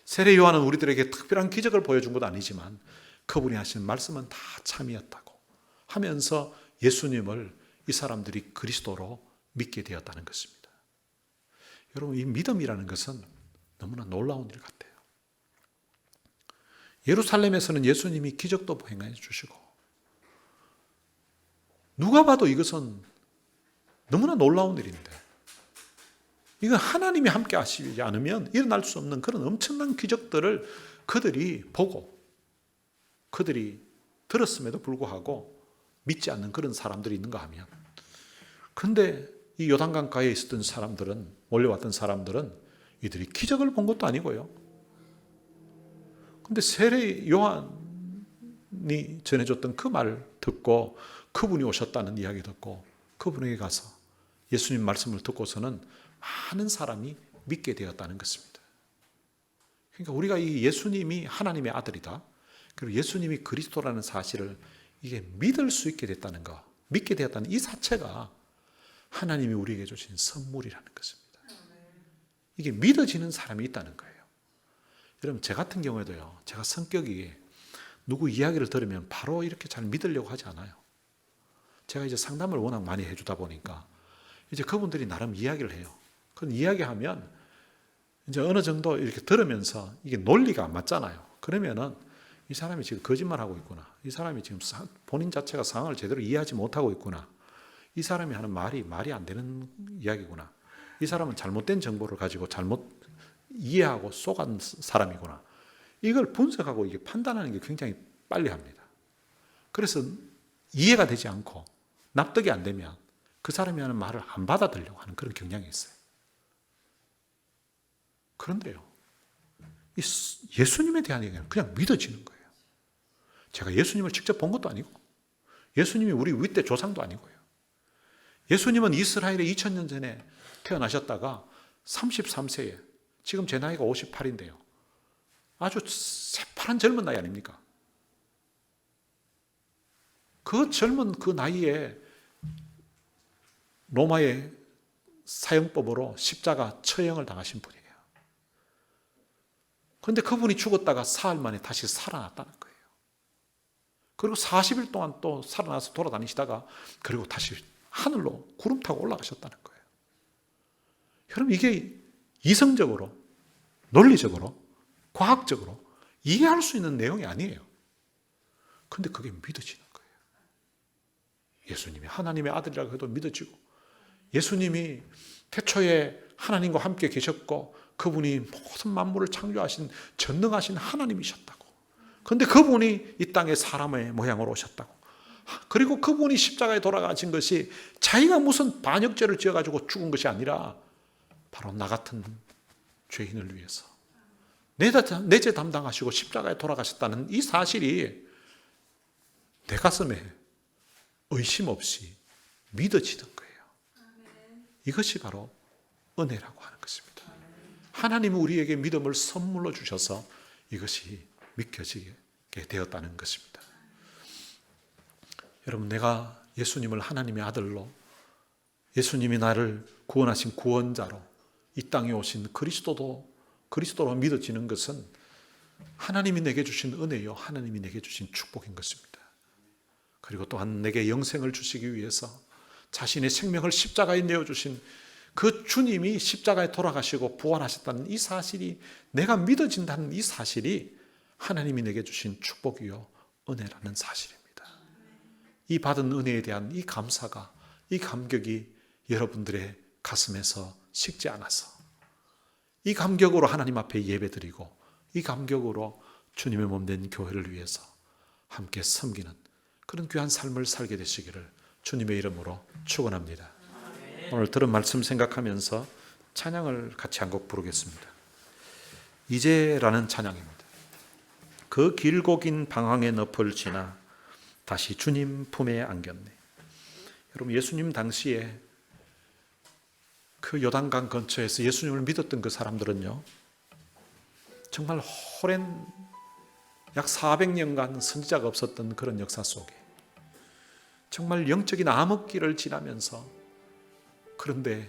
세례 요한은 우리들에게 특별한 기적을 보여준 것도 아니지만 그분이 하신 말씀은 다 참이었다고 하면서 예수님을 이 사람들이 그리스도로 믿게 되었다는 것입니다. 여러분 이 믿음이라는 것은 너무나 놀라운 일 같아요. 예루살렘에서는 예수님이 기적도 행해 주시고 누가 봐도 이것은 너무나 놀라운 일인데 이건 하나님이 함께 하시지 않으면 일어날 수 없는 그런 엄청난 기적들을 그들이 보고 그들이 들었음에도 불구하고 믿지 않는 그런 사람들이 있는가 하면 그런데 이 요단강가에 있었던 사람들은 몰려왔던 사람들은 이들이 기적을 본 것도 아니고요. 그런데 세례 요한이 전해줬던 그 말을 듣고 그분이 오셨다는 이야기 듣고 그분에게 가서 예수님 말씀을 듣고서는 많은 사람이 믿게 되었다는 것입니다. 그러니까 우리가 이 예수님이 하나님의 아들이다. 그리고 예수님이 그리스도라는 사실을 이게 믿을 수 있게 됐다는 거, 믿게 되었다는 이 자체가 하나님이 우리에게 주신 선물이라는 것입니다. 이게 믿어지는 사람이 있다는 거예요. 여러분 제 같은 경우에도요. 제가 성격이 누구 이야기를 들으면 바로 이렇게 잘 믿으려고 하지 않아요. 제가 이제 상담을 워낙 많이 해주다 보니까 이제 그분들이 나름 이야기를 해요. 그건 이야기하면 이제 어느 정도 이렇게 들으면서 이게 논리가 안 맞잖아요. 그러면은 이 사람이 지금 거짓말하고 있구나. 이 사람이 지금 본인 자체가 상황을 제대로 이해하지 못하고 있구나. 이 사람이 하는 말이 안 되는 이야기구나. 이 사람은 잘못된 정보를 가지고 잘못 이해하고 속은 사람이구나. 이걸 분석하고 이게 판단하는 게 굉장히 빨리 합니다. 그래서 이해가 되지 않고 납득이 안 되면 그 사람이 하는 말을 안 받아들이려고 하는 그런 경향이 있어요. 그런데요, 이 예수님에 대한 얘기는 그냥 믿어지는 거예요. 제가 예수님을 직접 본 것도 아니고 예수님이 우리 윗대 조상도 아니고요. 예수님은 이스라엘에 2000년 전에 태어나셨다가 33세에 지금 제 나이가 58인데요. 아주 새파란 젊은 나이 아닙니까? 그 젊은 그 나이에 로마의 사형법으로 십자가 처형을 당하신 분이에요. 그런데 그분이 죽었다가 사흘 만에 다시 살아났다는 거예요. 그리고 40일 동안 또 살아나서 돌아다니시다가 그리고 다시 하늘로 구름 타고 올라가셨다는 거예요. 여러분, 이게 이성적으로, 논리적으로, 과학적으로 이해할 수 있는 내용이 아니에요. 그런데 그게 믿어지는 거예요. 예수님이 하나님의 아들이라고 해도 믿어지고, 예수님이 태초에 하나님과 함께 계셨고 그분이 모든 만물을 창조하신 전능하신 하나님이셨다고. 그런데 그분이 이 땅에 사람의 모양으로 오셨다고. 그리고 그분이 십자가에 돌아가신 것이 자기가 무슨 반역죄를 지어가지고 죽은 것이 아니라 바로 나 같은 죄인을 위해서 내 죄 담당하시고 십자가에 돌아가셨다는 이 사실이 내 가슴에 의심 없이 믿어지는 거예요. 이것이 바로 은혜라고 하는 것입니다. 하나님은 우리에게 믿음을 선물로 주셔서 이것이 믿겨지게 되었다는 것입니다. 여러분, 내가 예수님을 하나님의 아들로, 예수님이 나를 구원하신 구원자로 이 땅에 오신 그리스도로 믿어지는 것은 하나님이 내게 주신 은혜요, 하나님이 내게 주신 축복인 것입니다. 그리고 또한 내게 영생을 주시기 위해서 자신의 생명을 십자가에 내어주신 그 주님이 십자가에 돌아가시고 부활하셨다는 이 사실이, 내가 믿어진다는 이 사실이 하나님이 내게 주신 축복이요 은혜라는 사실입니다. 이 받은 은혜에 대한 이 감사가, 이 감격이 여러분들의 가슴에서 식지 않아서 이 감격으로 하나님 앞에 예배드리고 이 감격으로 주님의 몸된 교회를 위해서 함께 섬기는 그런 귀한 삶을 살게 되시기를 주님의 이름으로 축원합니다. 오늘 들은 말씀 생각하면서 찬양을 같이 한 곡 부르겠습니다. 이제라는 찬양입니다. 그 길고 긴 방황의 늪을 지나 다시 주님 품에 안겼네. 여러분, 예수님 당시에 그 요단강 근처에서 예수님을 믿었던 그 사람들은요, 정말 오랜 약 400년간 선지자가 없었던 그런 역사 속에 정말 영적인 암흑기를 지나면서, 그런데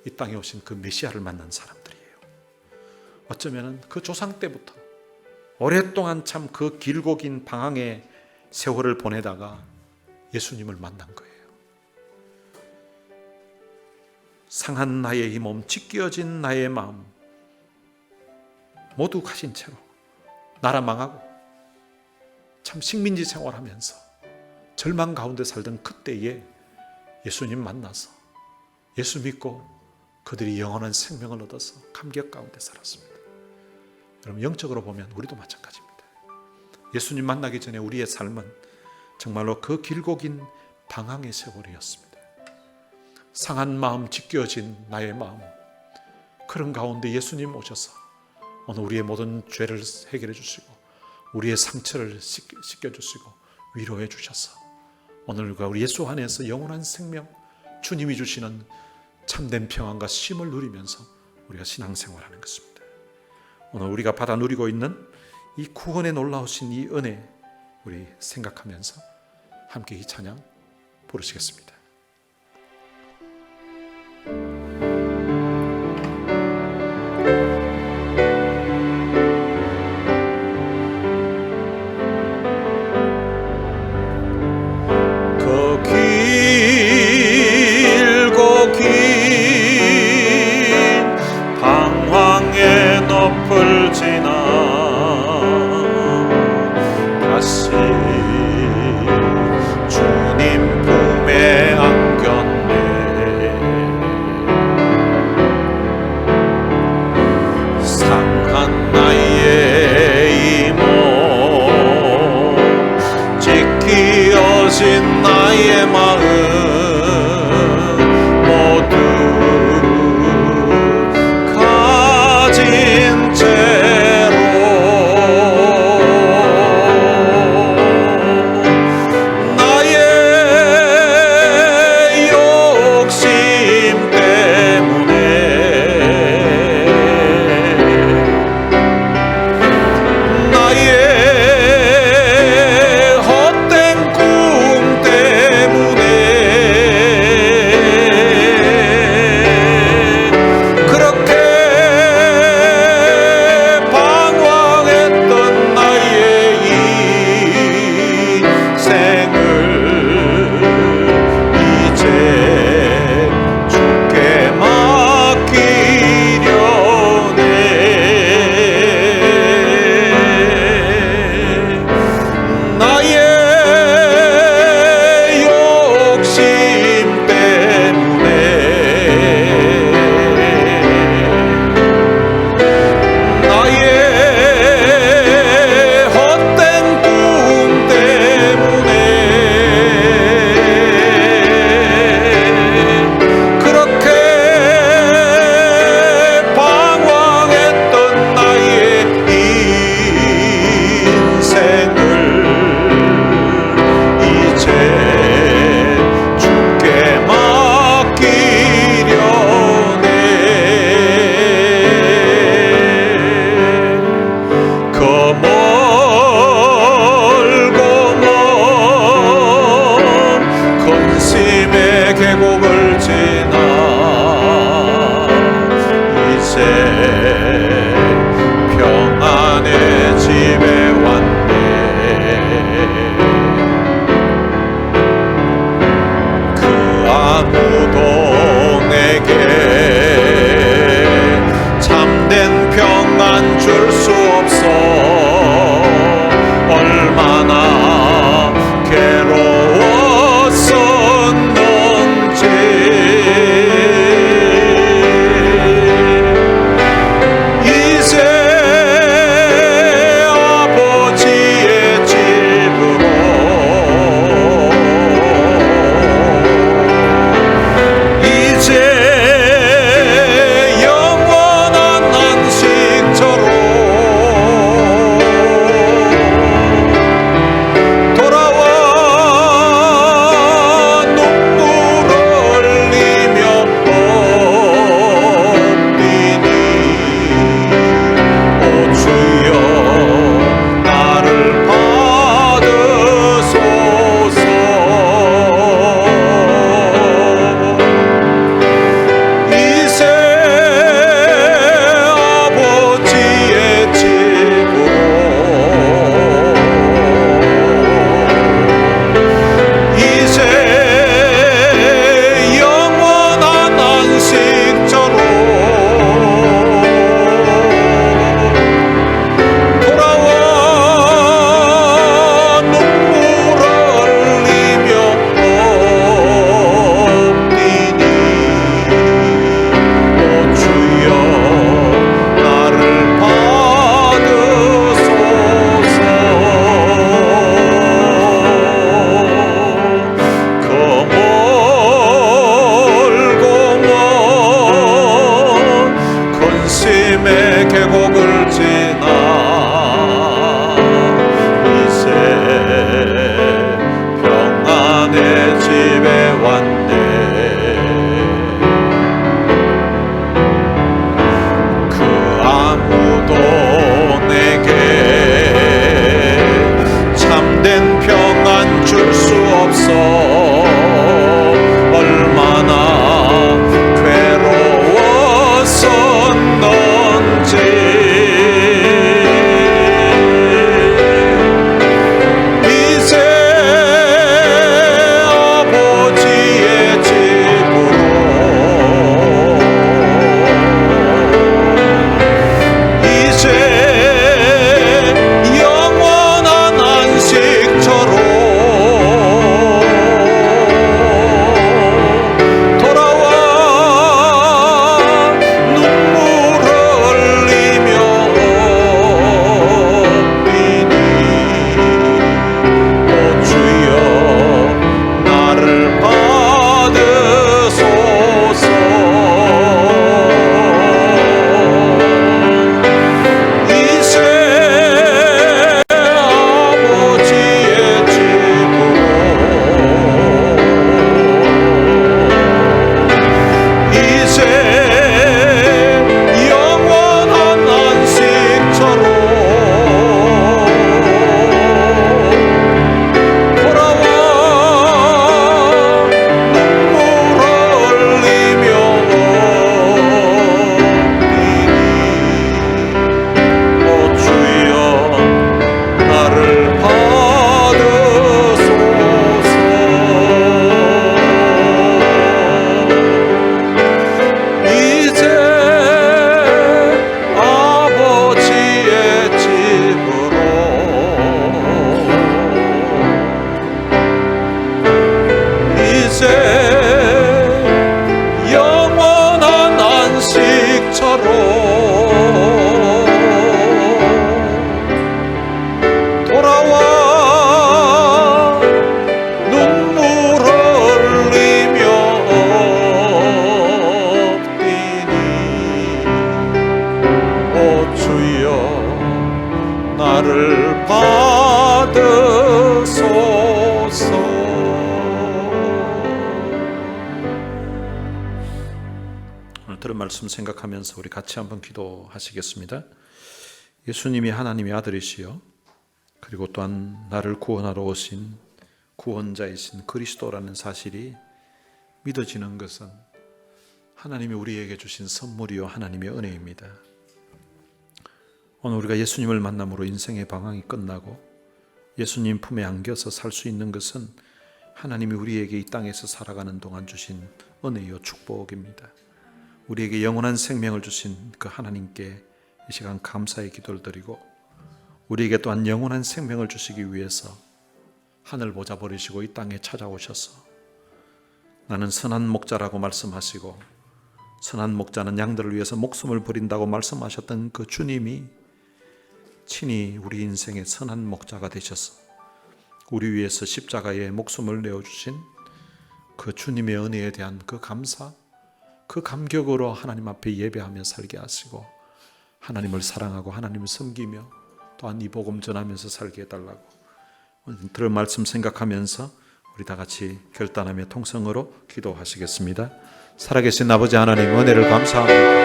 이 땅에 오신 그 메시아를 만난 사람들이에요. 어쩌면 그 조상 때부터 오랫동안 참 그 길고 긴 방황의 세월을 보내다가 예수님을 만난 거예요. 상한 나의 이 몸, 찢겨진 나의 마음 모두 가진 채로 나라 망하고 참 식민지 생활하면서 절망 가운데 살던 그때에 예수님 만나서 예수 믿고 그들이 영원한 생명을 얻어서 감격 가운데 살았습니다. 여러분, 영적으로 보면 우리도 마찬가지입니다. 예수님 만나기 전에 우리의 삶은 정말로 그 길고 긴 방황의 세월이었습니다. 상한 마음, 찢겨진 나의 마음, 그런 가운데 예수님 오셔서 오늘 우리의 모든 죄를 해결해 주시고 우리의 상처를 씻겨주시고 위로해 주셔서 오늘과 우리 예수 안에서 영원한 생명, 주님이 주시는 참된 평안과 쉼을 누리면서 우리가 신앙생활하는 것입니다. 오늘 우리가 받아 누리고 있는 이 구원에 놀라우신 이 은혜, 우리 생각하면서 함께 이 찬양 부르시겠습니다. 방황의 근심의 계곡을 지나 이제 평안의 집에 왔네. 그 아무도 내게 참된 평안 줄 수 없어. 얼마나 괴로웠었는지. 이제 아버지의 집으로 이제 영원한 안식처로 나를 받으소서. 오늘 들은 말씀 생각하면서 우리 같이 한번 기도하시겠습니다. 예수님이 하나님의 아들이시요 그리고 또한 나를 구원하러 오신 구원자이신 그리스도라는 사실이 믿어지는 것은 하나님이 우리에게 주신 선물이요 하나님의 은혜입니다. 오늘 우리가 예수님을 만남으로 인생의 방황이 끝나고 예수님 품에 안겨서 살 수 있는 것은 하나님이 우리에게 이 땅에서 살아가는 동안 주신 은혜요 축복입니다. 우리에게 영원한 생명을 주신 그 하나님께 이 시간 감사의 기도를 드리고 우리에게 또한 영원한 생명을 주시기 위해서 하늘 보좌 버리시고 이 땅에 찾아오셔서 나는 선한 목자라고 말씀하시고 선한 목자는 양들을 위해서 목숨을 버린다고 말씀하셨던 그 주님이 친히 우리 인생의 선한 목자가 되셔서 우리 위해서 십자가에 목숨을 내어주신 그 주님의 은혜에 대한 그 감사, 그 감격으로 하나님 앞에 예배하며 살게 하시고 하나님을 사랑하고 하나님을 섬기며 또한 이 복음 전하면서 살게 해달라고 오늘 들은 말씀 생각하면서 우리 다 같이 결단하며 통성으로 기도하시겠습니다. 살아계신 아버지 하나님 은혜를 감사합니다.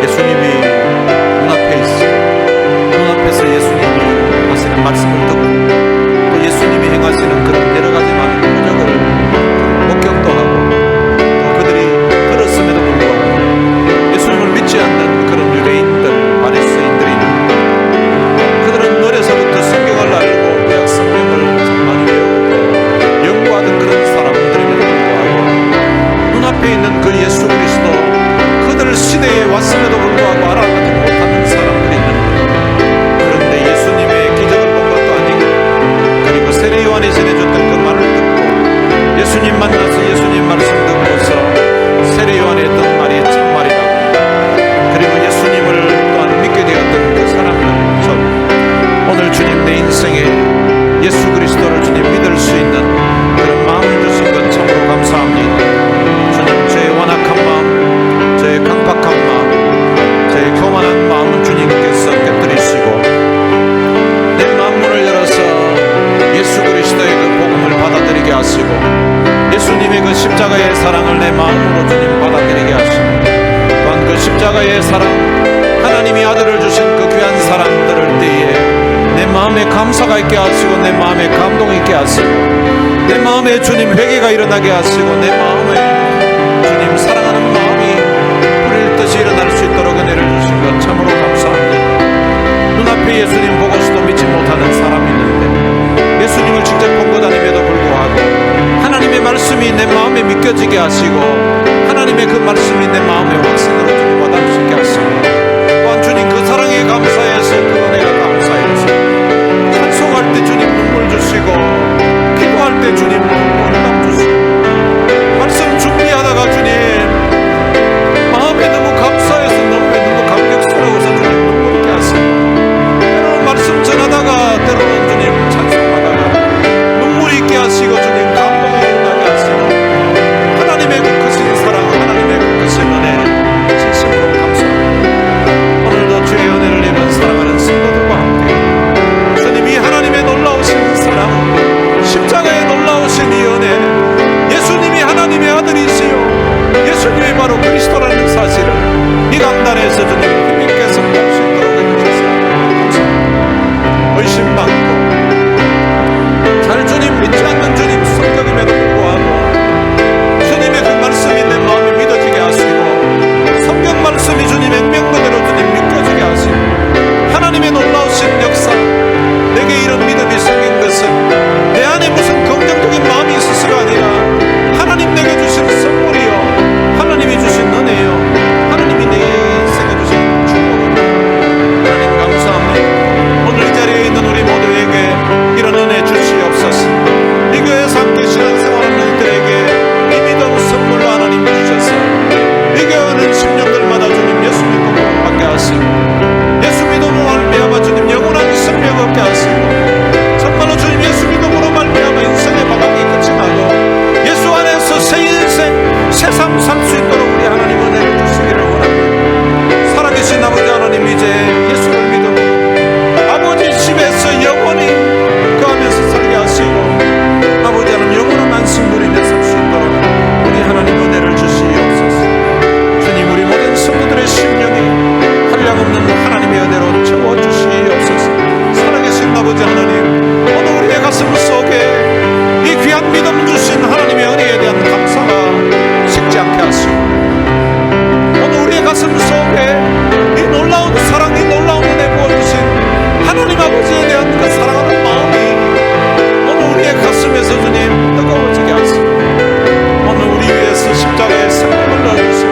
예수님이 눈앞에서 예수님이 하시는 말씀을 듣고 또 예수님이 행하시는 그런 여러 가지 많은 표적을 목격도 하고 또 그들이 들었음에도 불구하고 예수님을 믿지 않는 그런 유대인들, 바리새인들이 있는데 그들은 어려서부터 성경을 알고 구약 성경을 참 많이 배우고 연구하던 그런 사람들임에도 불구하고 눈앞에 있는 그 예수 그리스도 그들 시대에 왔음에도 불구하고 알아보지 못하는 사람들이 있는데 그런데 예수님의 기적을 본 것도 아니고 그리고 세례 요한이 전해줬던 감사가 있게 하시고 내 마음에 감동이 있게 하시고 내 마음에 주님 회개가 일어나게 하시고 내 마음에 주님 사랑하는 마음이 뿌릴 듯이 일어날 수 있도록 은혜를 주신 것 참으로 감사합니다. 눈앞에 예수님 보고서도 믿지 못하는 사람이 있는데 예수님을 직접 본 것 아님에도 불구하고 하나님의 말씀이 내 마음에 믿겨지게 하시고 하나님의 그 말씀이 내 마음에 확신으로 주님 와닿을 수 있게 하시고 또한 주님 그 사랑에 감사해서 그 은혜가 감사해서 찬송할 때 주님 눈물 주시고 기도할 때 주님 응답 주시고 말씀 준비하다가 주님 마음에 너무 감사해서 너무 감격스러워서 주님 눈물 있게 하시고 때로는 말씀 전하다가 때로는 주님 찬송하다가 눈물 있게 하시고 주님 감동이 일어나게 하시고 하나님의 그 크신 사랑 하나님의 그 크신 은혜 진심으로 감사합니다. 오늘도 주의 은혜를 입은 사랑하는 성도들과 함께 주님이 하나님의 놀라우신 사랑 십자가에 놀라우신 이 은혜 예수님이 하나님의 아들이시요 예수님이 바로 그리스도라는 사실을 이 강단에서 주님 힘있게 선포할 수 있도록 해주셔서 감사합니다. 의심 많고 잘 주님 믿지 않는 주님 성격임에도 불구하고 주님의 그 말씀이 내 마음에 믿어지게 하시고 성경 말씀이 주님 액면그대로 주님 믿겨지게 하시고 하나님의 놀라우신 역사 내게 이런 믿음이 생긴 것은 내 안에 무슨 긍정적인 마음이 있어서가 아니라 하나님 내게 주신 선물이요 하나님이 주신 은혜요 하나님이 내 인생에 주신 축복입니다. 하나님 감사합니다. 오늘 이 자리에 있는 우리 모두에게 이런 은혜 주시옵소서. 이 교회에서 함께 신앙생활하는 이들에게 이 믿음 선물로 하나님 주셔서 이 교회는 10년들마다 주님 예수 믿고 구원받게 하시고 예수 믿음으로 말미암아 주님 영원한 생명 얻게 하시고 정말로 주님 예수 믿음으로 말미암아 인생의 바닥이 끝이 나고 예수 안에서 새 인생 새 삶 살 수 있도록 우리 하나님 은혜를 주시기를 원합니다. 살아계신 아버지 하나님 이제 예수를 믿음으로 아버지 집에서 영원히 거하면서 살게 하시고 아버지 하나님 영원한 안식 누리며 살 수 있도록 우리 하나님 은혜를 주시옵소서. 주님 우리 모든 성도들의 심령이 한량없는 하나님의 은혜로 채워주시옵소서. 살아계신 아버지 하나님 오늘 우리의 가슴 속에 이 귀한 믿음 주신 하나님의 은혜에 대한 감사가 식지 않게 하시고 오늘 우리의 가슴 속에 이 놀라운 사랑 이 놀라운 은혜 부어주신 하나님 아버지에 대한 그 사랑하는 마음이 오늘 우리의 가슴에서 주님 뜨거워지게 하시고 오늘 우리 위해서 십자가에 생명을 넣어주시고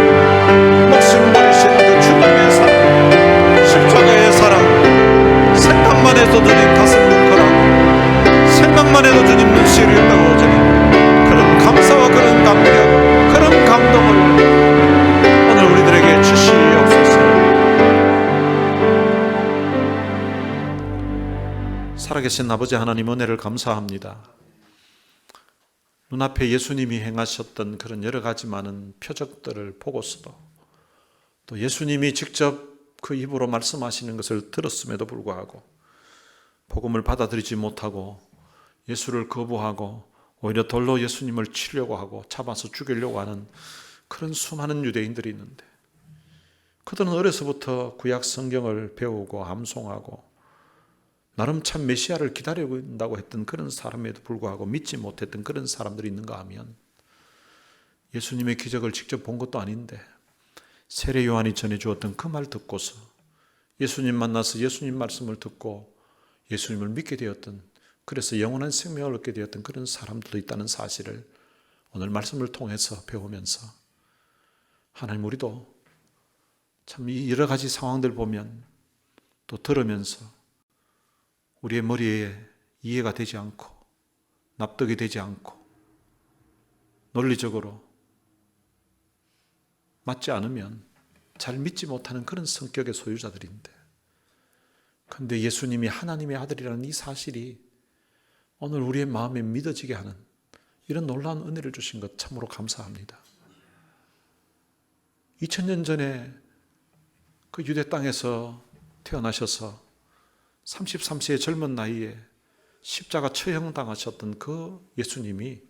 목숨 버리신 그 주님의 사랑 십자가의 사랑 생각만 해도 주님 가슴 뭉클하고 생각만 해도 주님 눈시울이 뜨거워지는 그런 감사와 그런 감격 그런 감동을 오늘 우리들에게 주시옵소서. 살아계신 아버지 하나님 은혜를 감사합니다. 눈앞에 예수님이 행하셨던 그런 여러 가지 많은 표적들을 보고서도 또 예수님이 직접 그 입으로 말씀하시는 것을 들었음에도 불구하고 복음을 받아들이지 못하고 예수를 거부하고 오히려 돌로 예수님을 치려고 하고 잡아서 죽이려고 하는 그런 수많은 유대인들이 있는데 그들은 어려서부터 구약 성경을 배우고 암송하고 나름 참 메시아를 기다린다고 했던 그런 사람에도 불구하고 믿지 못했던 그런 사람들이 있는가 하면 예수님의 기적을 직접 본 것도 아닌데 세례 요한이 전해주었던 그 말 듣고서 예수님 만나서 예수님 말씀을 듣고 예수님을 믿게 되었던 그래서 영원한 생명을 얻게 되었던 그런 사람들도 있다는 사실을 오늘 말씀을 통해서 배우면서 하나님 우리도 참 이 여러 가지 상황들 보면 또 들으면서 우리의 머리에 이해가 되지 않고 납득이 되지 않고 논리적으로 맞지 않으면 잘 믿지 못하는 그런 성격의 소유자들인데 그런데 예수님이 하나님의 아들이라는 이 사실이 오늘 우리의 마음에 믿어지게 하는 이런 놀라운 은혜를 주신 것 참으로 감사합니다. 2000년 전에 그 유대 땅에서 태어나셔서 33세의 젊은 나이에 십자가 처형당하셨던 그 예수님이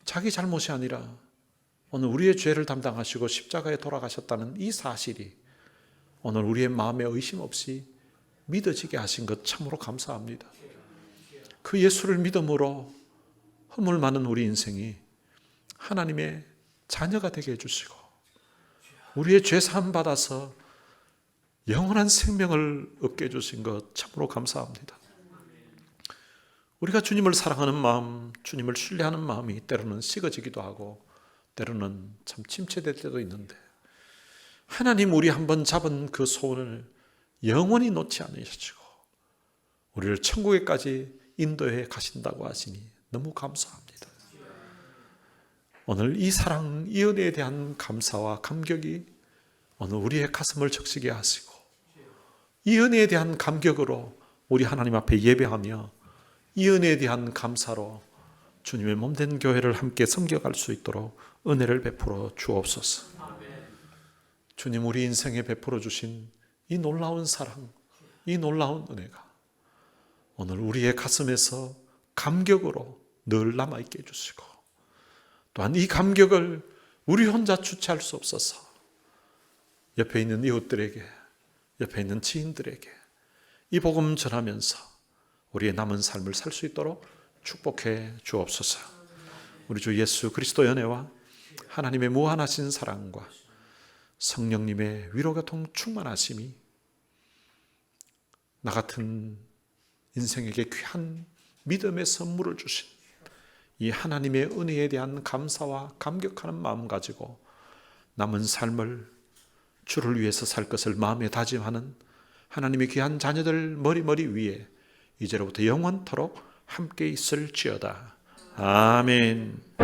자기 잘못이 아니라 오늘 우리의 죄를 담당하시고 십자가에 돌아가셨다는 이 사실이 오늘 우리의 마음에 의심 없이 믿어지게 하신 것 참으로 감사합니다. 그 예수를 믿음으로 허물 많은 우리 인생이 하나님의 자녀가 되게 해주시고 우리의 죄 사함 받아서 영원한 생명을 얻게 해주신 것 참으로 감사합니다. 우리가 주님을 사랑하는 마음, 주님을 신뢰하는 마음이 때로는 식어지기도 하고 때로는 참 침체될 때도 있는데 하나님 우리 한번 잡은 그 소원을 영원히 놓지 않으시고 우리를 천국에까지 인도해 가신다고 하시니 너무 감사합니다. 오늘 이 사랑, 이 은혜에 대한 감사와 감격이 오늘 우리의 가슴을 적시게 하시고 이 은혜에 대한 감격으로 우리 하나님 앞에 예배하며 이 은혜에 대한 감사로 주님의 몸된 교회를 함께 섬겨갈 수 있도록 은혜를 베풀어 주옵소서. 주님 우리 인생에 베풀어 주신 이 놀라운 사랑, 이 놀라운 은혜가 오늘 우리의 가슴에서 감격으로 늘 남아있게 해주시고 또한 이 감격을 우리 혼자 주체할 수 없어서 옆에 있는 이웃들에게, 옆에 있는 지인들에게 이 복음 전하면서 우리의 남은 삶을 살 수 있도록 축복해 주옵소서. 우리 주 예수 그리스도의 은혜와 하나님의 무한하신 사랑과 성령님의 위로교통 충만하심이 나 같은 인생에게 귀한 믿음의 선물을 주신 이 하나님의 은혜에 대한 감사와 감격하는 마음 가지고 남은 삶을 주를 위해서 살 것을 마음에 다짐하는 하나님의 귀한 자녀들 머리 위에 이제로부터 영원토록 함께 있을지어다. 아멘.